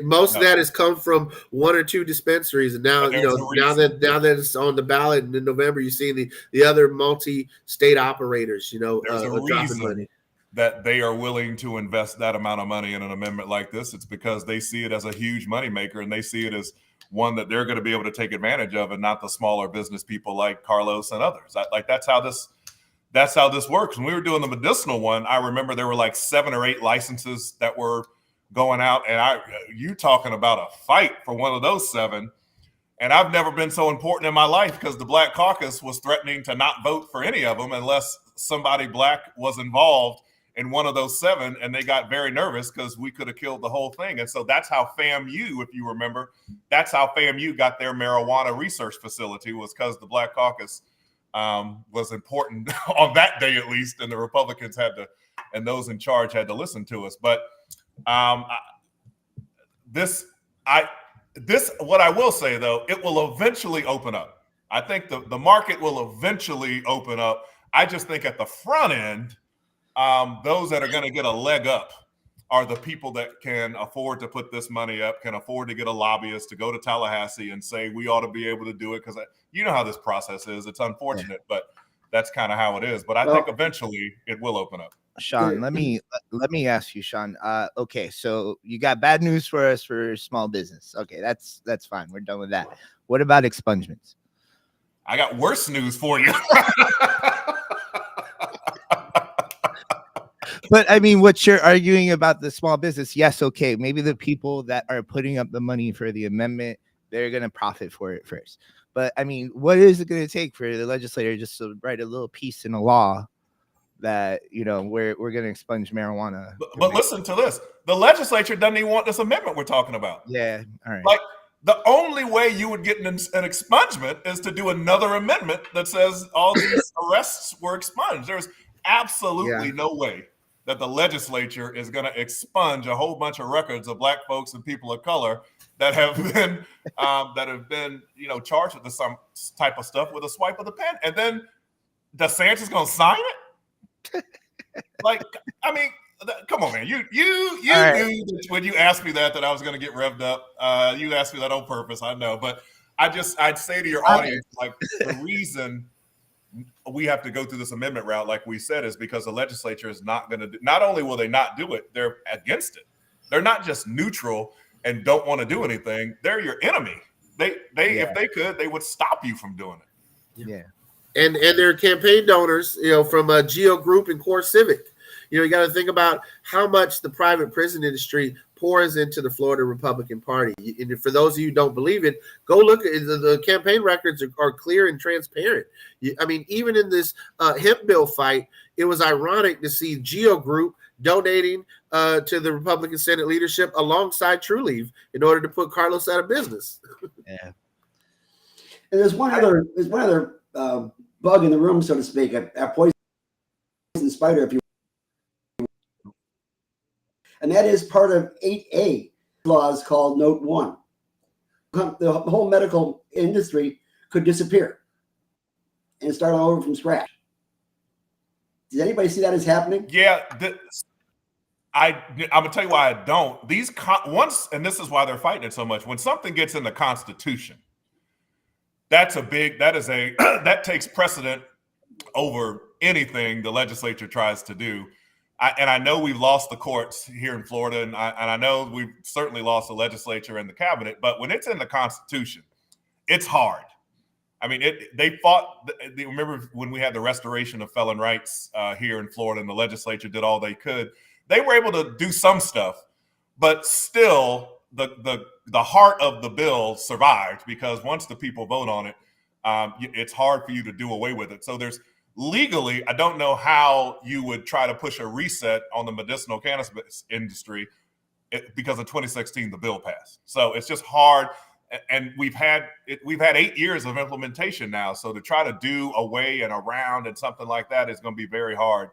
Speaker 4: Most of that has come from one or two dispensaries, and now now that it's on the ballot in November, you see the other multi-state operators.
Speaker 3: There's a reason that they are willing to invest that amount of money in an amendment like this. It's because they see it as a huge moneymaker, and they see it as one that they're going to be able to take advantage of, and not the smaller business people like Carlos and others. That's how this works. When we were doing the medicinal one, I remember there were like 7 or 8 licenses that were going out, and you talking about a fight for one of those 7. And I've never been so important in my life because the Black Caucus was threatening to not vote for any of them unless somebody Black was involved in one of those 7, and they got very nervous because we could have killed the whole thing. And so that's how FAMU, if you remember, that's how FAMU got their marijuana research facility, was because the Black Caucus was important on that day at least, and the Republicans and those in charge had to listen to us. But what I will say though, it will eventually open up. I think the market will eventually open up. I just think at the front end, those that are going to get a leg up are the people that can afford to put this money up, can afford to get a lobbyist to go to Tallahassee and say we ought to be able to do it, because you know how this process is. It's unfortunate, but that's kind of how it is. But I think eventually it will open up.
Speaker 2: Sean, let me ask you, Sean. Okay, so you got bad news for us for small business. Okay, that's fine. We're done with that. What about expungements?
Speaker 3: I got worse news for you.
Speaker 2: But I mean, what you're arguing about the small business, yes, okay, maybe the people that are putting up the money for the amendment, they're going to profit for it first. But I mean, what is it going to take for the legislator just to write a little piece in a law that, you know, we're going to expunge marijuana?
Speaker 3: But listen to this. The legislature doesn't even want this amendment we're talking about.
Speaker 2: Yeah, all right.
Speaker 3: Like, the only way you would get an expungement is to do another amendment that says all these arrests were expunged. There's absolutely no way that the legislature is going to expunge a whole bunch of records of Black folks and people of color that have been you know, charged with some type of stuff with a swipe of the pen, and then DeSantis going to sign it. Like, I mean, come on, man. You knew that when you asked me that I was going to get revved up. You asked me that on purpose, I know, but I'd say to your audience, like, the reason we have to go through this amendment route, like we said, is because the legislature is not going to do. Not only will they not do it, they're against it. They're not just neutral and don't want to do anything. They're your enemy. They if they could, they would stop you from doing it.
Speaker 2: Yeah.
Speaker 4: And they're campaign donors, you know, from Geo Group and Core Civic. You know, you got to think about how much the private prison industry pours into the Florida Republican Party. And for those of you who don't believe it, go look at the campaign records are clear and transparent. I mean, even in this hemp bill fight, it was ironic to see Geo Group donating to the Republican Senate leadership alongside TrueLeave in order to put Carlos out of business.
Speaker 2: Yeah.
Speaker 1: And there's one other bug in the room, so to speak, a poison spider, if you will. And that is part of 8A laws called Note 1. The whole medical industry could disappear and start all over from scratch. Does anybody see that as happening?
Speaker 3: Yeah, I'm gonna tell you why I don't. These once, and this is why they're fighting it so much. When something gets in the Constitution, that takes precedent over anything the legislature tries to do. And I know we've lost the courts here in Florida, and I know we've certainly lost the legislature and the cabinet. But when it's in the Constitution, it's hard. I mean, they fought. Remember when we had the restoration of felon rights here in Florida, and the legislature did all they could. They were able to do some stuff, but still, the heart of the bill survived, because once the people vote on it, it's hard for you to do away with it. So there's legally, I don't know how you would try to push a reset on the medicinal cannabis industry because in 2016 the bill passed. So it's just hard. And we've had 8 years of implementation now. So to try to do away and around and something like that is going to be very hard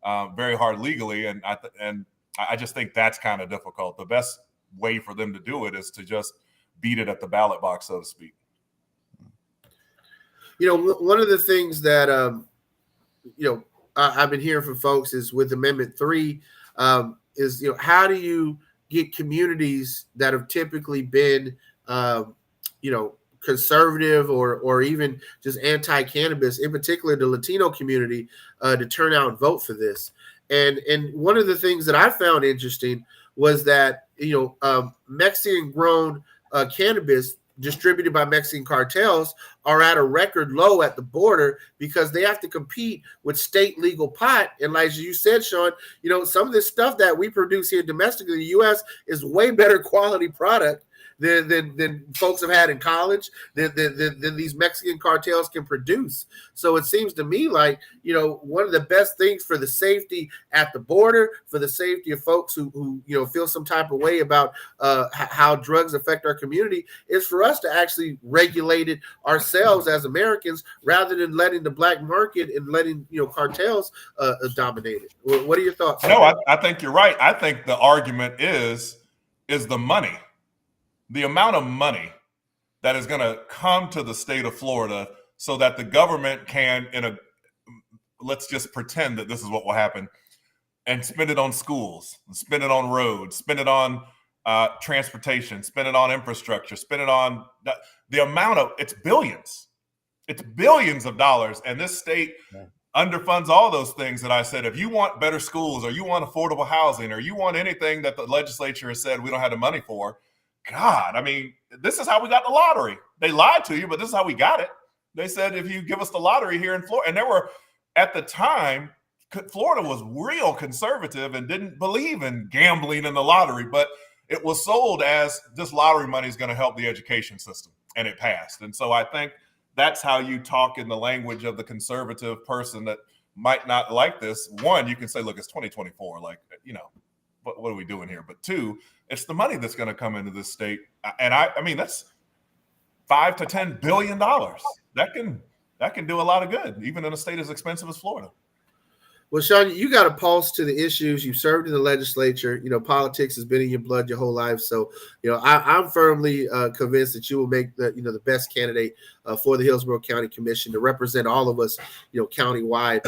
Speaker 3: legally. And I just think that's kind of difficult. The best way for them to do it is to just beat it at the ballot box, so to speak.
Speaker 4: You know, one of the things that, I've been hearing from folks is with Amendment 3 is, you know, how do you get communities that have typically been, conservative or even just anti-cannabis, in particular the Latino community, to turn out and vote for this. And one of the things that I found interesting was that, Mexican-grown cannabis distributed by Mexican cartels are at a record low at the border because they have to compete with state legal pot. And like you said, Sean, some of this stuff that we produce here domestically in the U.S. is way better quality product than folks have had in college, than these Mexican cartels can produce. So it seems to me like, one of the best things for the safety at the border, for the safety of folks who feel some type of way about how drugs affect our community, is for us to actually regulate it ourselves as Americans, rather than letting the black market and letting cartels dominate it. What are your thoughts?
Speaker 3: No, I think you're right. I think the argument is the money. The amount of money that is going to come to the state of Florida so that the government can, let's just pretend that this is what will happen. and spend it on schools, spend it on roads, spend it on transportation, spend it on infrastructure, spend it on the amount of, it's billions of dollars. And this state underfunds all those things that I said. If you want better schools, or you want affordable housing, or you want anything that the legislature has said we don't have the money for, God, I mean, this is how we got the lottery. They lied to you, but this is how we got it. They said, if you give us the lottery here in Florida, and there were, at the time, Florida was real conservative and didn't believe in gambling in the lottery, but it was sold as this lottery money is going to help the education system, and it passed. And so I think that's how you talk in the language of the conservative person that might not like this. One, you can say, look, it's 2024. Like, you know, what are we doing here? But two, it's the money that's going to come into this state. And I mean, that's $5 to $10 billion. That can do a lot of good, even in a state as expensive as Florida.
Speaker 4: Well, Sean, you got a pulse to the issues. You've served in the legislature. You know, politics has been in your blood your whole life. So, you know, I'm firmly convinced that you will make the best candidate for the Hillsborough County Commission to represent all of us, you know, countywide.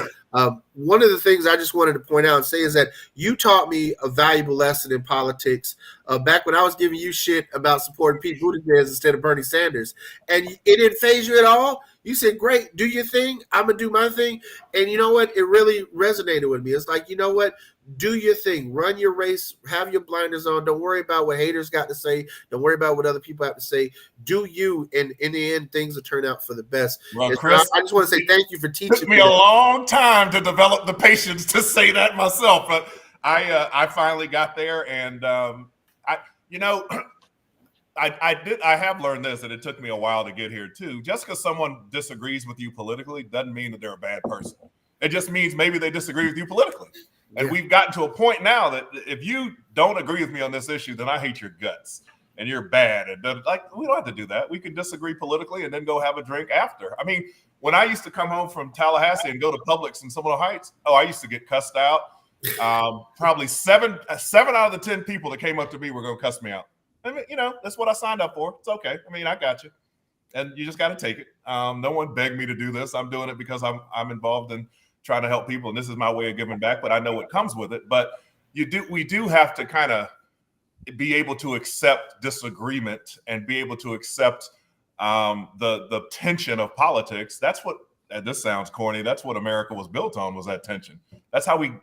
Speaker 4: One of the things I just wanted to point out and say is that you taught me a valuable lesson in politics back when I was giving you shit about supporting Pete Buttigieg instead of Bernie Sanders, and it didn't faze you at all. You said, great, do your thing. I'm going to do my thing. And you know what? It really resonated with me. It's like, you know what? Do your thing. Run your race. Have your blinders on. Don't worry about what haters got to say. Don't worry about what other people have to say. Do you. And in the end, things will turn out for the best.
Speaker 3: Well, Chris,
Speaker 4: I just want to say thank you for teaching me.
Speaker 3: It took me a long time to develop the patience to say that myself. But I finally got there. And, I have learned this, and it took me a while to get here too. Just because someone disagrees with you politically doesn't mean that they're a bad person. It just means maybe they disagree with you politically. And we've gotten to a point now that if you don't agree with me on this issue, then I hate your guts and you're bad. And like, we don't have to do that. We can disagree politically and then go have a drink after. I mean, when I used to come home from Tallahassee and go to Publix in Seminole Heights, I used to get cussed out. Probably seven out of the 10 people that came up to me were going to cuss me out. I mean, you know, that's what I signed up for. It's okay. I mean, I got you. And you just got to take it. No one begged me to do this. I'm doing it because I'm involved in trying to help people. And this is my way of giving back, but I know what comes with it. But we do have to kind of be able to accept disagreement and be able to accept the tension of politics. That's what, and this sounds corny, that's what America was built on, was that tension. That's how we've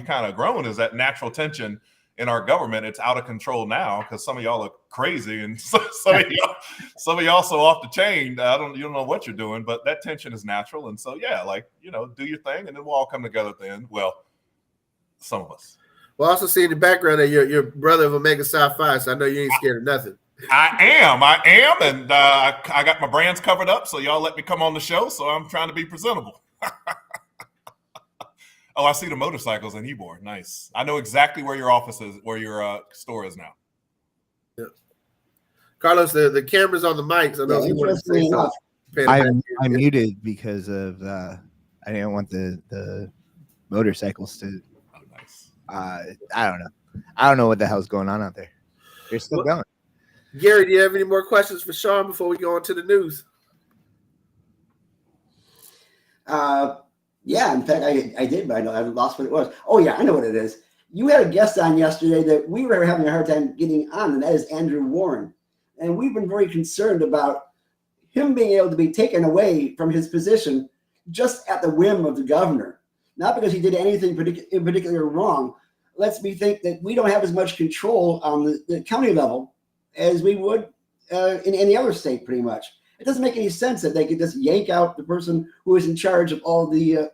Speaker 3: kind of grown, is that natural tension in our government. It's out of control now because some of y'all are crazy and some of y'all so off the chain. You don't know what you're doing, but that tension is natural. And so, yeah, like, you know, do your thing and then we'll all come together at the end. Well, some of us.
Speaker 4: Well, also see in the background that you're brother of Omega Psi Phi, so I know you ain't scared of nothing.
Speaker 3: I am. And I got my brands covered up, so y'all let me come on the show. So I'm trying to be presentable. Oh, I see the motorcycles in Ybor. Nice. I know exactly where your office is, where your store is now.
Speaker 4: Yeah. Carlos, the camera's on the mic. So I want to say something.
Speaker 2: I muted because of I didn't want the motorcycles to.
Speaker 3: Oh, nice.
Speaker 2: I don't know. I don't know what the hell's going on out there. They're still going.
Speaker 4: Gary, do you have any more questions for Sean before we go on to the news?
Speaker 1: Yeah, in fact, I did, but I lost what it was. Oh, yeah, I know what it is. You had a guest on yesterday that we were having a hard time getting on, and that is Andrew Warren. And we've been very concerned about him being able to be taken away from his position just at the whim of the governor, not because he did anything in particular wrong. Lets me think that we don't have as much control on the county level as we would in any other state, pretty much. It doesn't make any sense that they could just yank out the person who is in charge of all the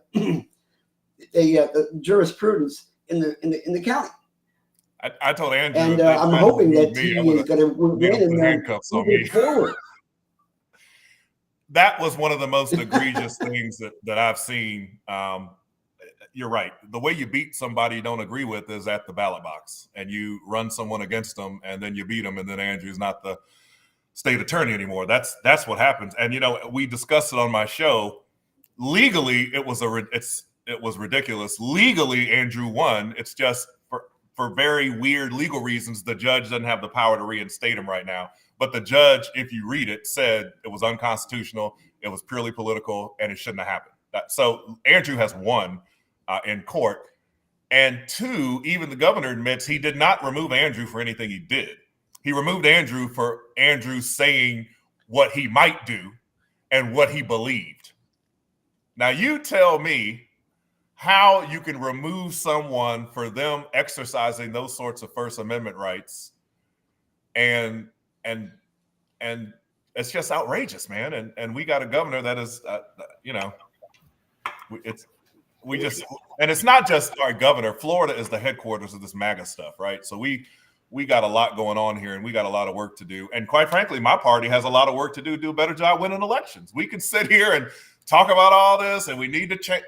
Speaker 1: jurisprudence in the county.
Speaker 3: I told Andrew,
Speaker 1: and I'm hoping that he is going to win and
Speaker 3: handcuffs on me forward. That was one of the most egregious things that I've seen. You're right. The way you beat somebody you don't agree with is at the ballot box, and you run someone against them, and then you beat them, and then Andrew's not the state attorney anymore. That's what happens. And, you know, we discussed it on my show. Legally, it was ridiculous. Legally, Andrew won. It's just for very weird legal reasons, the judge doesn't have the power to reinstate him right now. But the judge, if you read it, said it was unconstitutional, it was purely political, and it shouldn't have happened. So Andrew has won in court. And two, even the governor admits he did not remove Andrew for anything he did. He removed Andrew for Andrew saying what he might do and what he believed. Now you tell me how you can remove someone for them exercising those sorts of First Amendment rights, and it's just outrageous, man. And we got a governor that is, it's not just our governor. Florida is the headquarters of this MAGA stuff, right? So we got a lot going on here, and we got a lot of work to do. And quite frankly, my party has a lot of work to do a better job winning elections. We can sit here and talk about all this, and we need to change.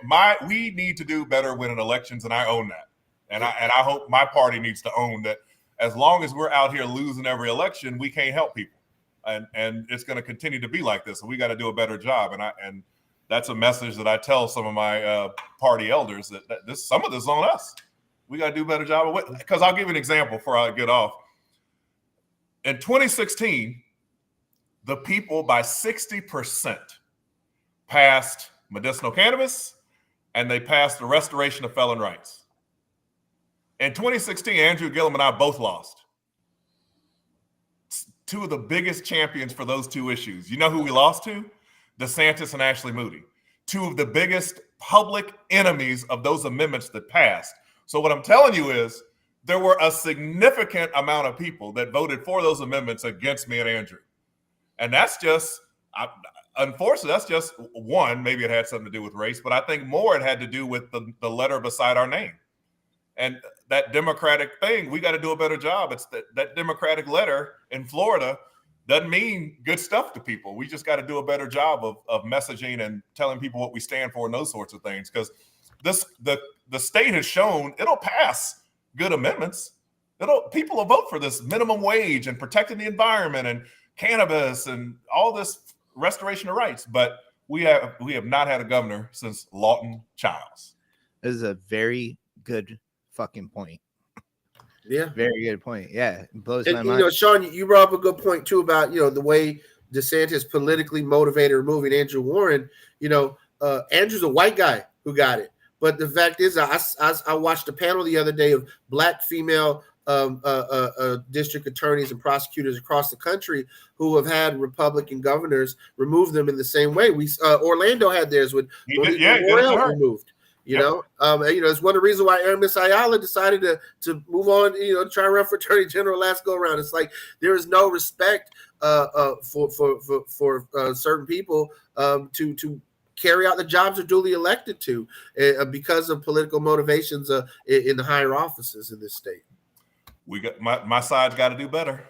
Speaker 3: We need to do better winning elections, and I own that. And I hope my party needs to own that. As long as we're out here losing every election, we can't help people, and it's going to continue to be like this. And we got to do a better job. And that's a message that I tell some of my party elders that some of this is on us. We got to do a better job of it. Because I'll give you an example before I get off. In 2016, the people by 60% passed medicinal cannabis, and they passed the restoration of felon rights. In 2016, Andrew Gillum and I both lost. Two of the biggest champions for those two issues. You know who we lost to? DeSantis and Ashley Moody. Two of the biggest public enemies of those amendments that passed. So what I'm telling you is there were a significant amount of people that voted for those amendments against me and Andrew. And that's just, unfortunately, that's just one. Maybe it had something to do with race, but I think more it had to do with the letter beside our name. And that Democratic thing, we got to do a better job. It's that Democratic letter in Florida doesn't mean good stuff to people. We just got to do a better job of messaging and telling people what we stand for and those sorts of things. Because the state has shown it'll pass good amendments. People will vote for this minimum wage and protecting the environment and cannabis and all this restoration of rights. But we have not had a governor since Lawton Childs.
Speaker 2: This is a very good fucking point.
Speaker 4: Yeah,
Speaker 2: very good point. Yeah, it blows my mind.
Speaker 4: You know, Sean, you brought up a good point too about the way DeSantis politically motivated removing Andrew Warren. Andrew's a white guy who got it, but the fact is, I watched a panel the other day of Black female district attorneys and prosecutors across the country who have had Republican governors remove them in the same way. Orlando had theirs with Morrell removed. It's one of the reasons why Aramis Ayala decided to move on, try and run for Attorney General last go around. It's like there is no respect for certain people to carry out the jobs they're duly elected to because of political motivations in the higher offices in this state.
Speaker 3: We got my side's got to do better.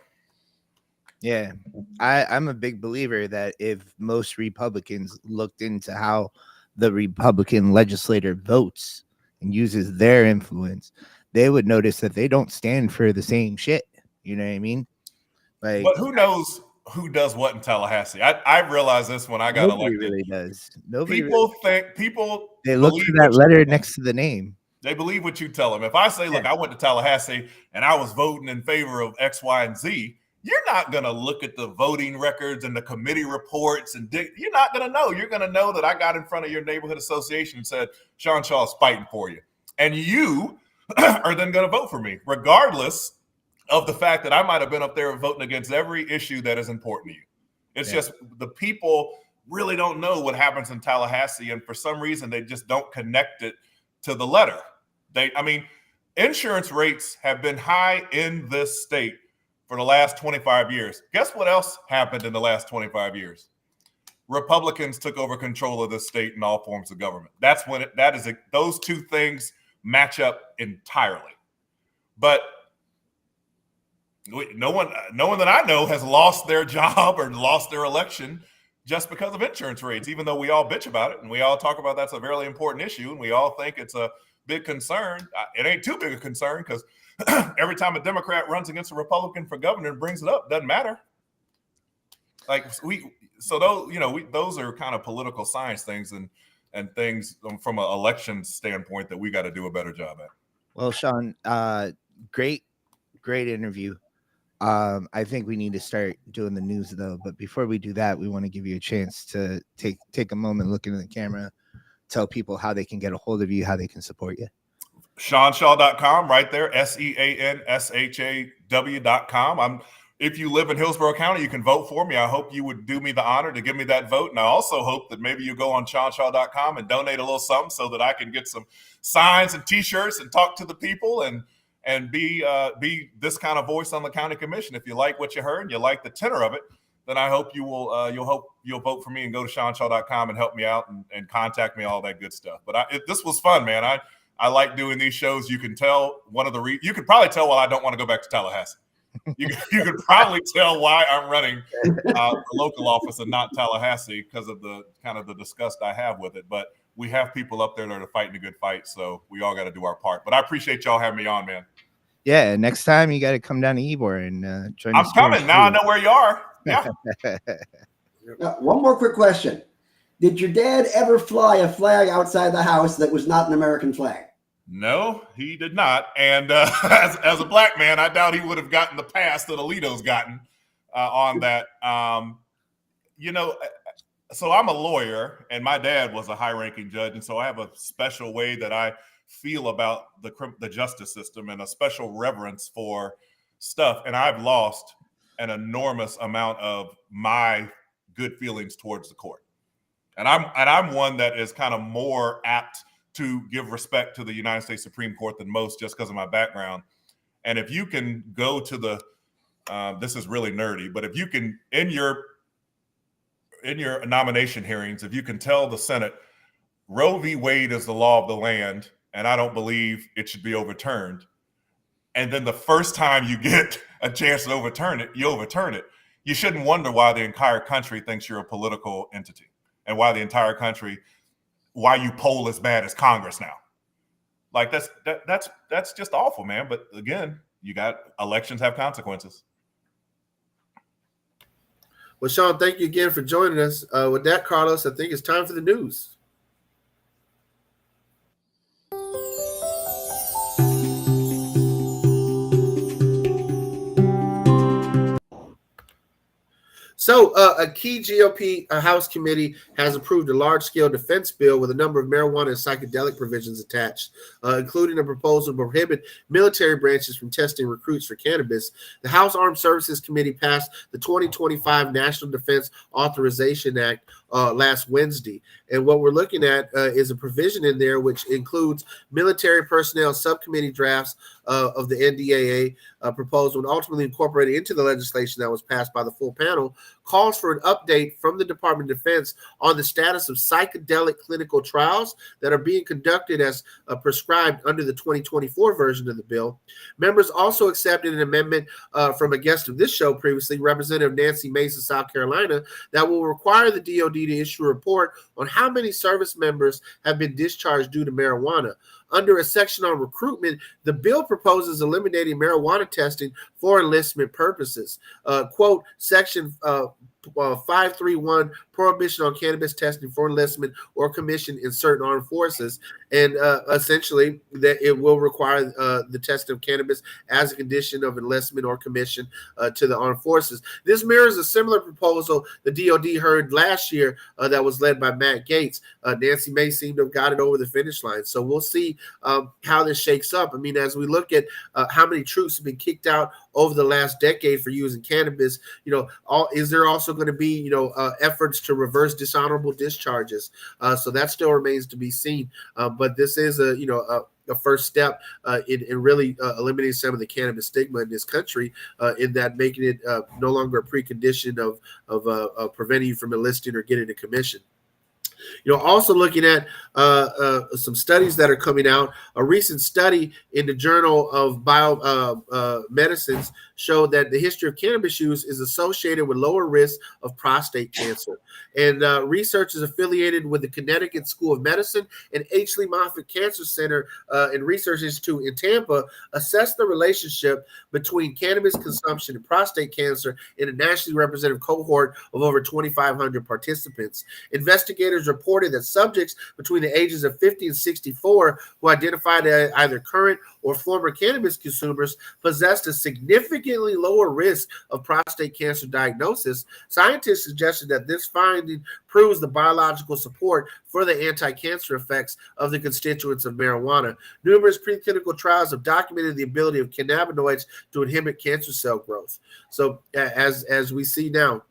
Speaker 2: Yeah, I'm a big believer that if most Republicans looked into how the Republican legislator votes and uses their influence, they would notice that they don't stand for the same shit. You know what I mean? Like,
Speaker 3: but who knows who does what in Tallahassee? I realized this when I got elected.
Speaker 2: Really does. Nobody
Speaker 3: people
Speaker 2: really
Speaker 3: think
Speaker 2: they look for that letter next to the name.
Speaker 3: They believe what you tell them. If I say, look, I went to Tallahassee and I was voting in favor of X, Y, and Z, you're not going to look at the voting records and the committee reports you're not going to know. You're going to know that I got in front of your neighborhood association and said, Sean Shaw's fighting for you. And you are then going to vote for me, regardless of the fact that I might have been up there voting against every issue that is important to you. It's just the people really don't know what happens in Tallahassee. And for some reason, they just don't connect it to the letter. Insurance rates have been high in this state for the last 25 years. Guess what else happened in the last 25 years? Republicans took over control of the state and all forms of government. That's when those two things match up entirely. But no one that I know has lost their job or lost their election just because of insurance rates, even though we all bitch about it and we all talk about that's a very important issue and we all think it's a big concern. It ain't too big a concern because every time a Democrat runs against a Republican for governor and brings it up, doesn't matter. Those are kind of political science things and things from an election standpoint that we got to do a better job at.
Speaker 2: Well, Sean, great interview. I think we need to start doing the news though. But before we do that, we want to give you a chance to take a moment, look into the camera, tell people how they can get a hold of you, how they can support you.
Speaker 3: SeanShaw.com, right there, SeanShaw.com. If you live in Hillsborough County, you can vote for me. I hope you would do me the honor to give me that vote. And I also hope that maybe you go on SeanShaw.com and donate a little something so that I can get some signs and T-shirts and talk to the people and be this kind of voice on the county commission. If you like what you heard and you like the tenor of it, then I hope you'll vote for me and go to SeanShaw.com and help me out and contact me, all that good stuff. But this was fun, man. I like doing these shows. You can tell you could probably tell why I don't want to go back to Tallahassee. You could probably tell why I'm running the local office and not Tallahassee because of the kind of the disgust I have with it. But we have people up there that are fighting a good fight, so we all got to do our part. But I appreciate y'all having me on, man.
Speaker 2: Yeah, next time you got to come down to Ybor and join.
Speaker 3: I'm coming now. I know where you are. Yeah.
Speaker 1: One more quick question: did your dad ever fly a flag outside the house that was not an American flag?
Speaker 3: No, he did not. And as a black man, I doubt he would have gotten the pass that Alito's gotten on that. So I'm a lawyer, and my dad was a high-ranking judge, and so I have a special way that I feel about the justice system and a special reverence for stuff. And I've lost an enormous amount of my good feelings towards the court. And I'm one that is kind of more apt to give respect to the United States Supreme Court than most, just because of my background. And if you can go to this is really nerdy, but if you can, in your nomination hearings, if you can tell the Senate, Roe v. Wade is the law of the land, and I don't believe it should be overturned. And then the first time you get a chance to overturn it, you overturn it. You shouldn't wonder why the entire country thinks you're a political entity and why you poll as bad as Congress now. Like that's just awful, man. But again, elections have consequences.
Speaker 4: Well, Sean, thank you again for joining us. With that, Carlos, I think it's time for the news. So a key GOP House committee has approved a large-scale defense bill with a number of marijuana and psychedelic provisions attached, including a proposal to prohibit military branches from testing recruits for cannabis. The House Armed Services Committee passed the 2025 National Defense Authorization Act last Wednesday. And what we're looking at is a provision in there which includes military personnel subcommittee drafts of the NDAA proposal and ultimately incorporated into the legislation that was passed by the full panel, calls for an update from the Department of Defense on the status of psychedelic clinical trials that are being conducted as prescribed under the 2024 version of the bill. Members also accepted an amendment from a guest of this show previously, Representative Nancy Mace of South Carolina, that will require the DoD to issue a report on how many service members have been discharged due to marijuana. Under a section on recruitment, the bill proposes eliminating marijuana testing for enlistment purposes. Quote, Section 531, prohibition on cannabis testing for enlistment or commission in certain armed forces. And essentially, that it will require the testing of cannabis as a condition of enlistment or commission to the armed forces. This mirrors a similar proposal the DoD heard last year that was led by Matt Gaetz. Nancy Mace seemed to have got it over the finish line. So we'll see how this shakes up. I mean, as we look at how many troops have been kicked out over the last decade for using cannabis, is there also going to be, efforts to reverse dishonorable discharges? So that still remains to be seen. But this is a first step in really eliminating some of the cannabis stigma in this country, in that making it no longer a precondition of preventing you from enlisting or getting a commission. Also looking at some studies that are coming out. A recent study in the Journal of Biomedicines showed that the history of cannabis use is associated with lower risk of prostate cancer. And researchers affiliated with the Connecticut School of Medicine and H. Lee Moffitt Cancer Center and Research Institute in Tampa assessed the relationship between cannabis consumption and prostate cancer in a nationally representative cohort of over 2,500 participants. Investigators reported that subjects between the ages of 50 and 64 who identified as either current or former cannabis consumers possessed a significantly lower risk of prostate cancer diagnosis. Scientists suggested that this finding proves the biological support for the anti-cancer effects of the constituents of marijuana. Numerous preclinical trials have documented the ability of cannabinoids to inhibit cancer cell growth. So as we see now,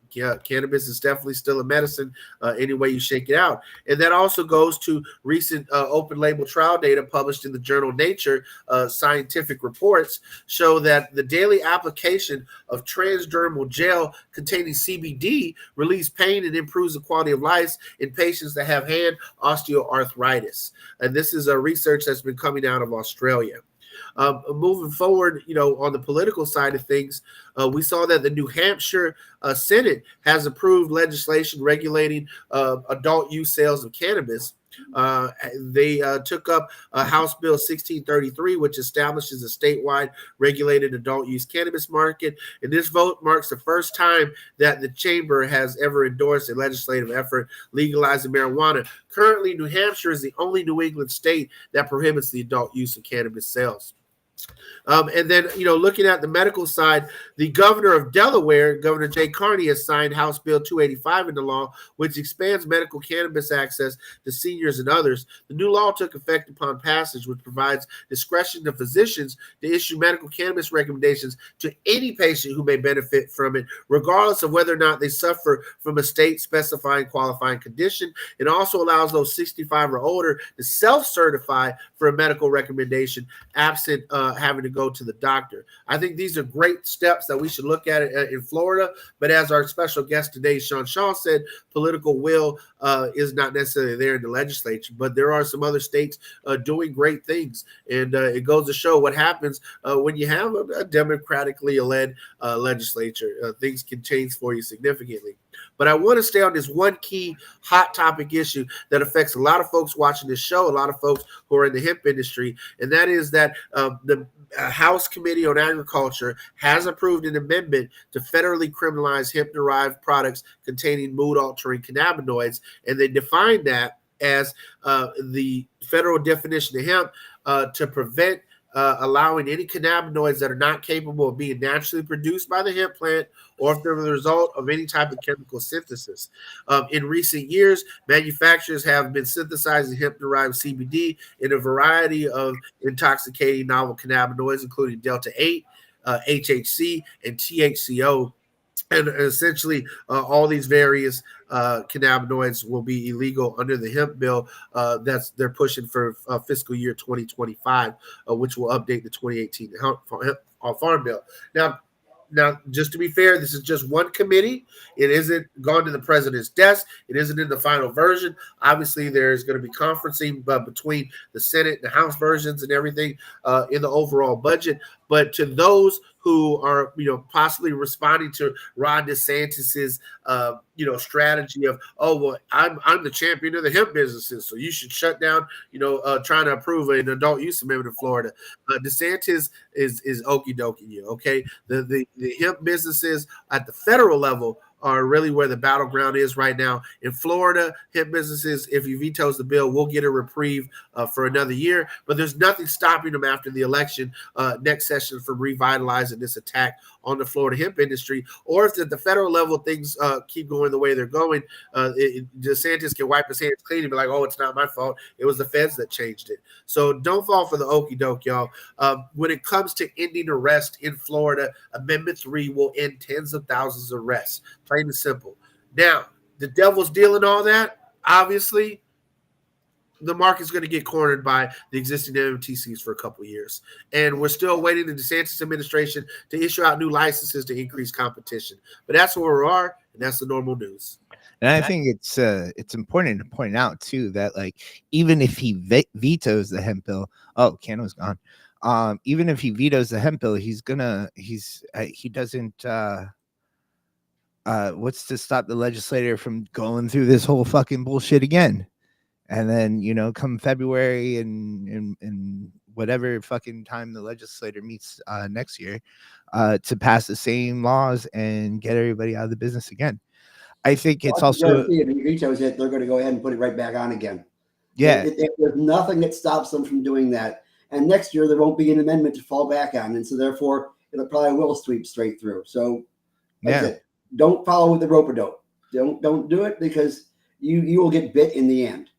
Speaker 4: cannabis is definitely still a medicine any way you shake it out. And that also goes to recent open label trial data published in the journal Nature. Scientific reports show that the daily application of transdermal gel containing CBD relieves pain and improves the quality of life in patients that have hand osteoarthritis. And this is a research that's been coming out of Australia. Moving forward, on the political side of things, we saw that the New Hampshire Senate has approved legislation regulating adult use sales of cannabis. They took up House Bill 1633, which establishes a statewide regulated adult use cannabis market. And this vote marks the first time that the chamber has ever endorsed a legislative effort legalizing marijuana. Currently, New Hampshire is the only New England state that prohibits the adult use of cannabis sales. And then, looking at the medical side, the governor of Delaware, Governor Jay Carney, has signed House Bill 285 into law, which expands medical cannabis access to seniors and others. The new law took effect upon passage, which provides discretion to physicians to issue medical cannabis recommendations to any patient who may benefit from it, regardless of whether or not they suffer from a state-specifying qualifying condition. It also allows those 65 or older to self-certify for a medical recommendation, absent having to go to the doctor. I think these are great steps that we should look at in Florida. But as our special guest today, Sean Shaw, said, political will is not necessarily there in the legislature, but there are some other states doing great things. And it goes to show what happens when you have a democratically led legislature. Things can change for you significantly. But I want to stay on this one key hot topic issue that affects a lot of folks watching this show, a lot of folks who are in the hemp industry, and that is that the House Committee on Agriculture has approved an amendment to federally criminalize hemp-derived products containing mood-altering cannabinoids, and they define that as the federal definition of hemp to prevent allowing any cannabinoids that are not capable of being naturally produced by the hemp plant or if they're the result of any type of chemical synthesis. In recent years, manufacturers have been synthesizing hemp-derived CBD in a variety of intoxicating novel cannabinoids, including Delta-8, HHC, and THCO. And essentially, all these various cannabinoids will be illegal under the hemp bill they're pushing for fiscal year 2025, which will update the 2018 Farm Bill. Now, just to be fair, this is just one committee. It isn't gone to the president's desk. It isn't in the final version. Obviously, there's going to be conferencing between the Senate and the House versions and everything in the overall budget. But to those who are, possibly responding to Ron DeSantis's, strategy of, oh, well, I'm the champion of the hemp businesses, so you should shut down, trying to approve an adult use amendment in Florida. DeSantis is okie dokie you, okay? The hemp businesses at the federal level are really where the battleground is right now. In Florida, hemp businesses, if he vetoes the bill, will get a reprieve for another year. But there's nothing stopping them after the election next session from revitalizing this attack on the Florida hemp industry. Or if at the federal level things keep going the way they're going, DeSantis can wipe his hands clean and be like, oh, it's not my fault. It was the feds that changed it. So don't fall for the okie doke, y'all. When it comes to ending arrest in Florida, Amendment 3 will end tens of thousands of arrests. Plain and simple. Now, the devil's dealing all that. Obviously, the market's going to get cornered by the existing MMTCs for a couple of years. And we're still waiting the DeSantis administration to issue out new licenses to increase competition. But that's where we are, and that's the normal news.
Speaker 2: And I think it's important to point out, too, that, like, even if he vetoes the hemp bill, Cano's gone. Even if he vetoes the hemp bill, he doesn't what's to stop the legislator from going through this whole fucking bullshit again? And then, come February and whatever fucking time the legislature meets next year to pass the same laws and get everybody out of the business again. I think it's
Speaker 1: I can
Speaker 2: also,
Speaker 1: guarantee if he vetoes it, they're going to go ahead and put it right back on again.
Speaker 2: yeah,
Speaker 1: There's nothing that stops them from doing that. And next year there won't be an amendment to fall back on, and so therefore it probably will sweep straight through. So, like I said, don't follow with the rope-a-dope. Don't do it, because you will get bit in the end.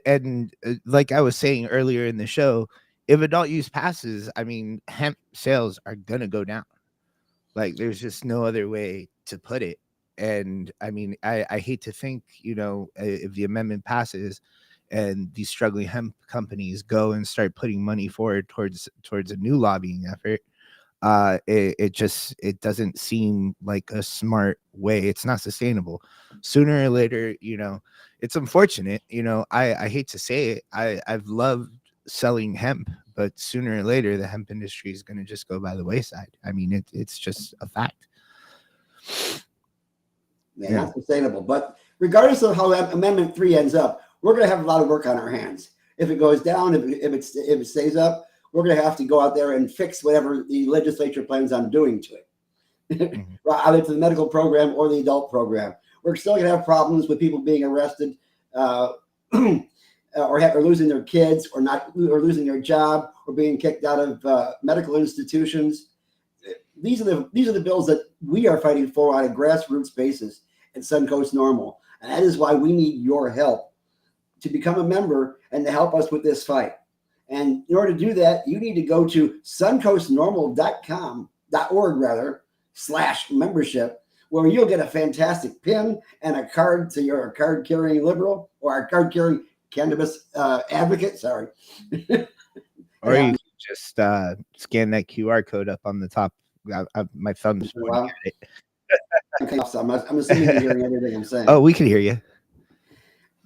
Speaker 2: And like I was saying earlier in the show, if adult use passes, I mean, hemp sales are gonna go down. Like, there's just no other way to put it. And I mean, I hate to think, if the amendment passes and these struggling hemp companies go and start putting money forward towards a new lobbying effort, it doesn't seem like a smart way. It's not sustainable. Sooner or later, it's unfortunate. I hate to say it. I've loved selling hemp, but sooner or later the hemp industry is going to just go by the wayside. I mean, it's just a fact.
Speaker 1: Not sustainable. But regardless of how Amendment 3 ends up, we're going to have a lot of work on our hands. If it goes down, if it stays up, we're going to have to go out there and fix whatever the legislature plans on doing to it, either to the medical program or the adult program. We're still going to have problems with people being arrested or losing their kids, or losing their job, or being kicked out of medical institutions. These are the bills that we are fighting for on a grassroots basis at Suncoast NORML, and that is why we need your help to become a member and to help us with this fight. And in order to do that, you need to go to suncoastnormal.org/membership, where you'll get a fantastic pin and a card, so you're a card-carrying liberal or a card-carrying cannabis advocate. Sorry.
Speaker 2: Or you can just scan that QR code up on the top. My thumb's pointing at it.
Speaker 1: I'm assuming you're hearing everything I'm saying.
Speaker 2: Oh, we can hear you.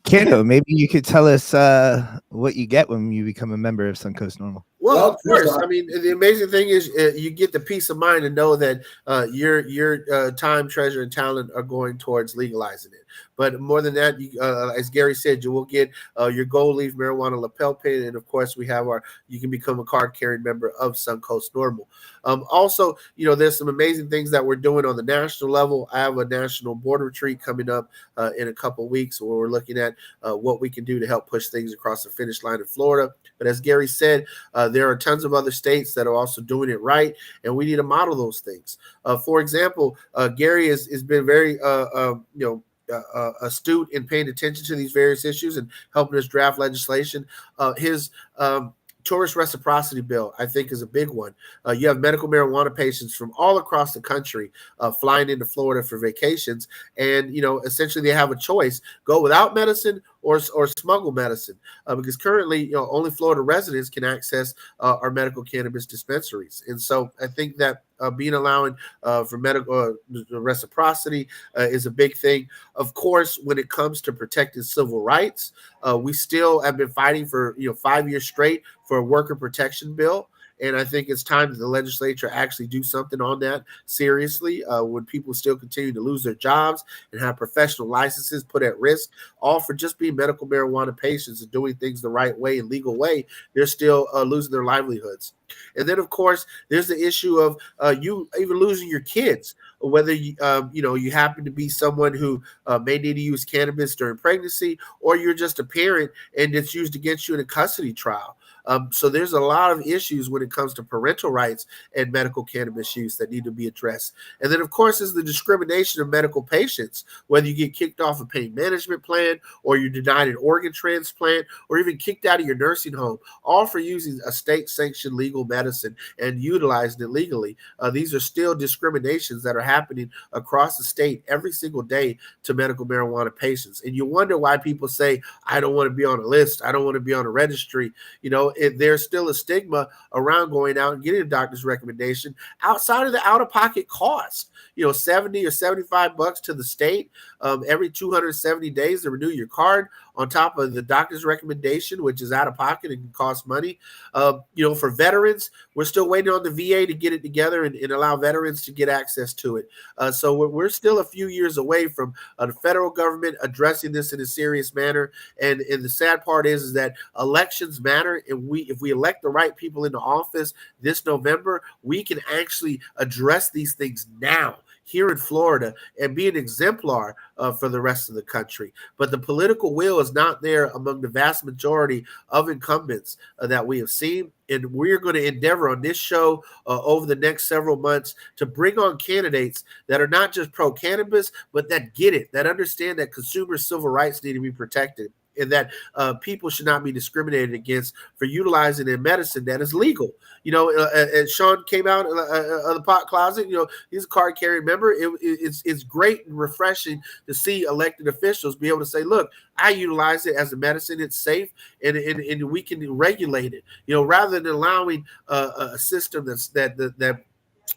Speaker 2: Kano, maybe you could tell us what you get when you become a member of Suncoast NORML.
Speaker 4: Well, of course. I mean, the amazing thing is you get the peace of mind to know that your time, treasure, and talent are going towards legalizing it. But more than that, as Gary said, you will get your gold leaf marijuana lapel pin, and of course, we have you can become a card-carrying member of Suncoast NORML. Also, there's some amazing things that we're doing on the national level. I have a national board retreat coming up in a couple of weeks, where we're looking at what we can do to help push things across the finish line in Florida. But as Gary said, there are tons of other states that are also doing it right, and we need to model those things. For example, Gary has been very astute in paying attention to these various issues and helping us draft legislation. His tourist reciprocity bill, I think, is a big one. You have medical marijuana patients from all across the country flying into Florida for vacations, and essentially they have a choice: go without medicine or smuggle medicine, because currently only Florida residents can access our medical cannabis dispensaries. And so I think that allowing for medical reciprocity is a big thing. Of course, when it comes to protecting civil rights, we still have been fighting for 5 years straight for a worker protection bill. And I think it's time that the legislature actually do something on that seriously. When people still continue to lose their jobs and have professional licenses put at risk, all for just being medical marijuana patients and doing things the right way and legal way, they're still losing their livelihoods. And then, of course, there's the issue of you even losing your kids, whether you happen to be someone who may need to use cannabis during pregnancy, or you're just a parent and it's used against you in a custody trial. So there's a lot of issues when it comes to parental rights and medical cannabis use that need to be addressed. And then, of course, is the discrimination of medical patients, whether you get kicked off a pain management plan, or you're denied an organ transplant, or even kicked out of your nursing home, all for using a state-sanctioned legal medicine and utilizing it legally. These are still discriminations that are happening across the state every single day to medical marijuana patients. And you wonder why people say, I don't want to be on a list, I don't want to be on a registry. There's still a stigma around going out and getting a doctor's recommendation outside of the out-of-pocket cost. $70 or $75 to the state every 270 days to renew your card, on top of the doctor's recommendation, which is out of pocket and can cost money. For veterans, we're still waiting on the VA to get it together and allow veterans to get access to it. So we're still a few years away from the federal government addressing this in a serious manner. And the sad part is that elections matter. And if we elect the right people into office this November, we can actually address these things now, here in Florida and be an exemplar for the rest of the country. But the political will is not there among the vast majority of incumbents that we have seen. And we're going to endeavor on this show over the next several months to bring on candidates that are not just pro-cannabis, but that get it, that understand that consumer civil rights need to be protected, and that people should not be discriminated against for utilizing a medicine that is legal. And Sean came out of the pot closet. He's a card-carrying member. It's great and refreshing to see elected officials be able to say, look, I utilize it as a medicine. It's safe, and we can regulate it, rather than allowing a system that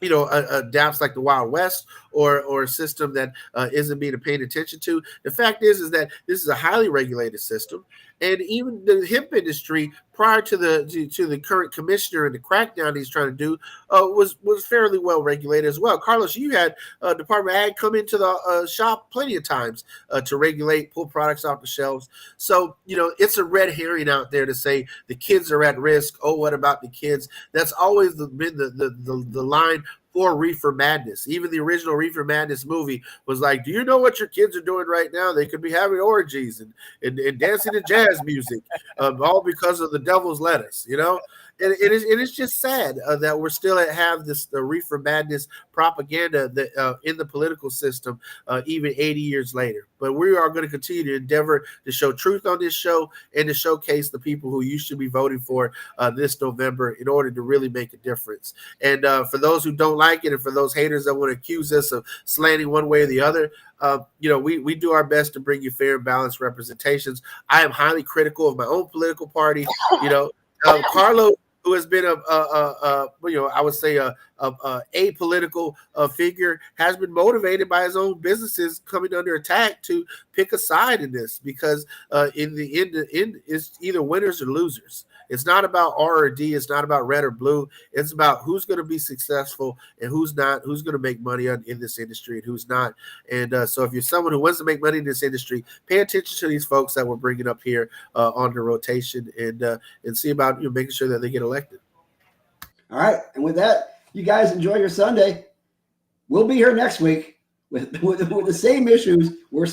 Speaker 4: adapts like the Wild West or a system that isn't being paid attention to. The fact is that this is a highly regulated system, and even the hemp industry prior to the current commissioner and the crackdown he's trying to do was fairly well regulated as well. Carlos, you had Department of Ag come into the shop plenty of times to regulate, pull products off the shelves. So it's a red herring out there to say the kids are at risk. Oh, what about the kids? That's always been the line for Reefer Madness. Even the original Reefer Madness movie was like, do you know what your kids are doing right now? They could be having orgies and dancing to jazz music, all because of the devil's lettuce, And it's just sad that we're still have the Reefer Madness propaganda that in the political system, even 80 years later. But we are going to continue to endeavor to show truth on this show and to showcase the people who you should be voting for this November in order to really make a difference. And for those who don't like it, and for those haters that want to accuse us of slanting one way or the other, we do our best to bring you fair and balanced representations. I am highly critical of my own political party. Carlo, who has been I would say a apolitical figure, has been motivated by his own businesses coming under attack to pick a side in this, because in the end, it's either winners or losers. It's not about R or D. It's not about red or blue. It's about who's going to be successful and who's not, who's going to make money in this industry and who's not. And so if you're someone who wants to make money in this industry, pay attention to these folks that we're bringing up here on the rotation, and see about making sure that they get elected.
Speaker 1: All right. And with that, you guys enjoy your Sunday. We'll be here next week with the same issues. We're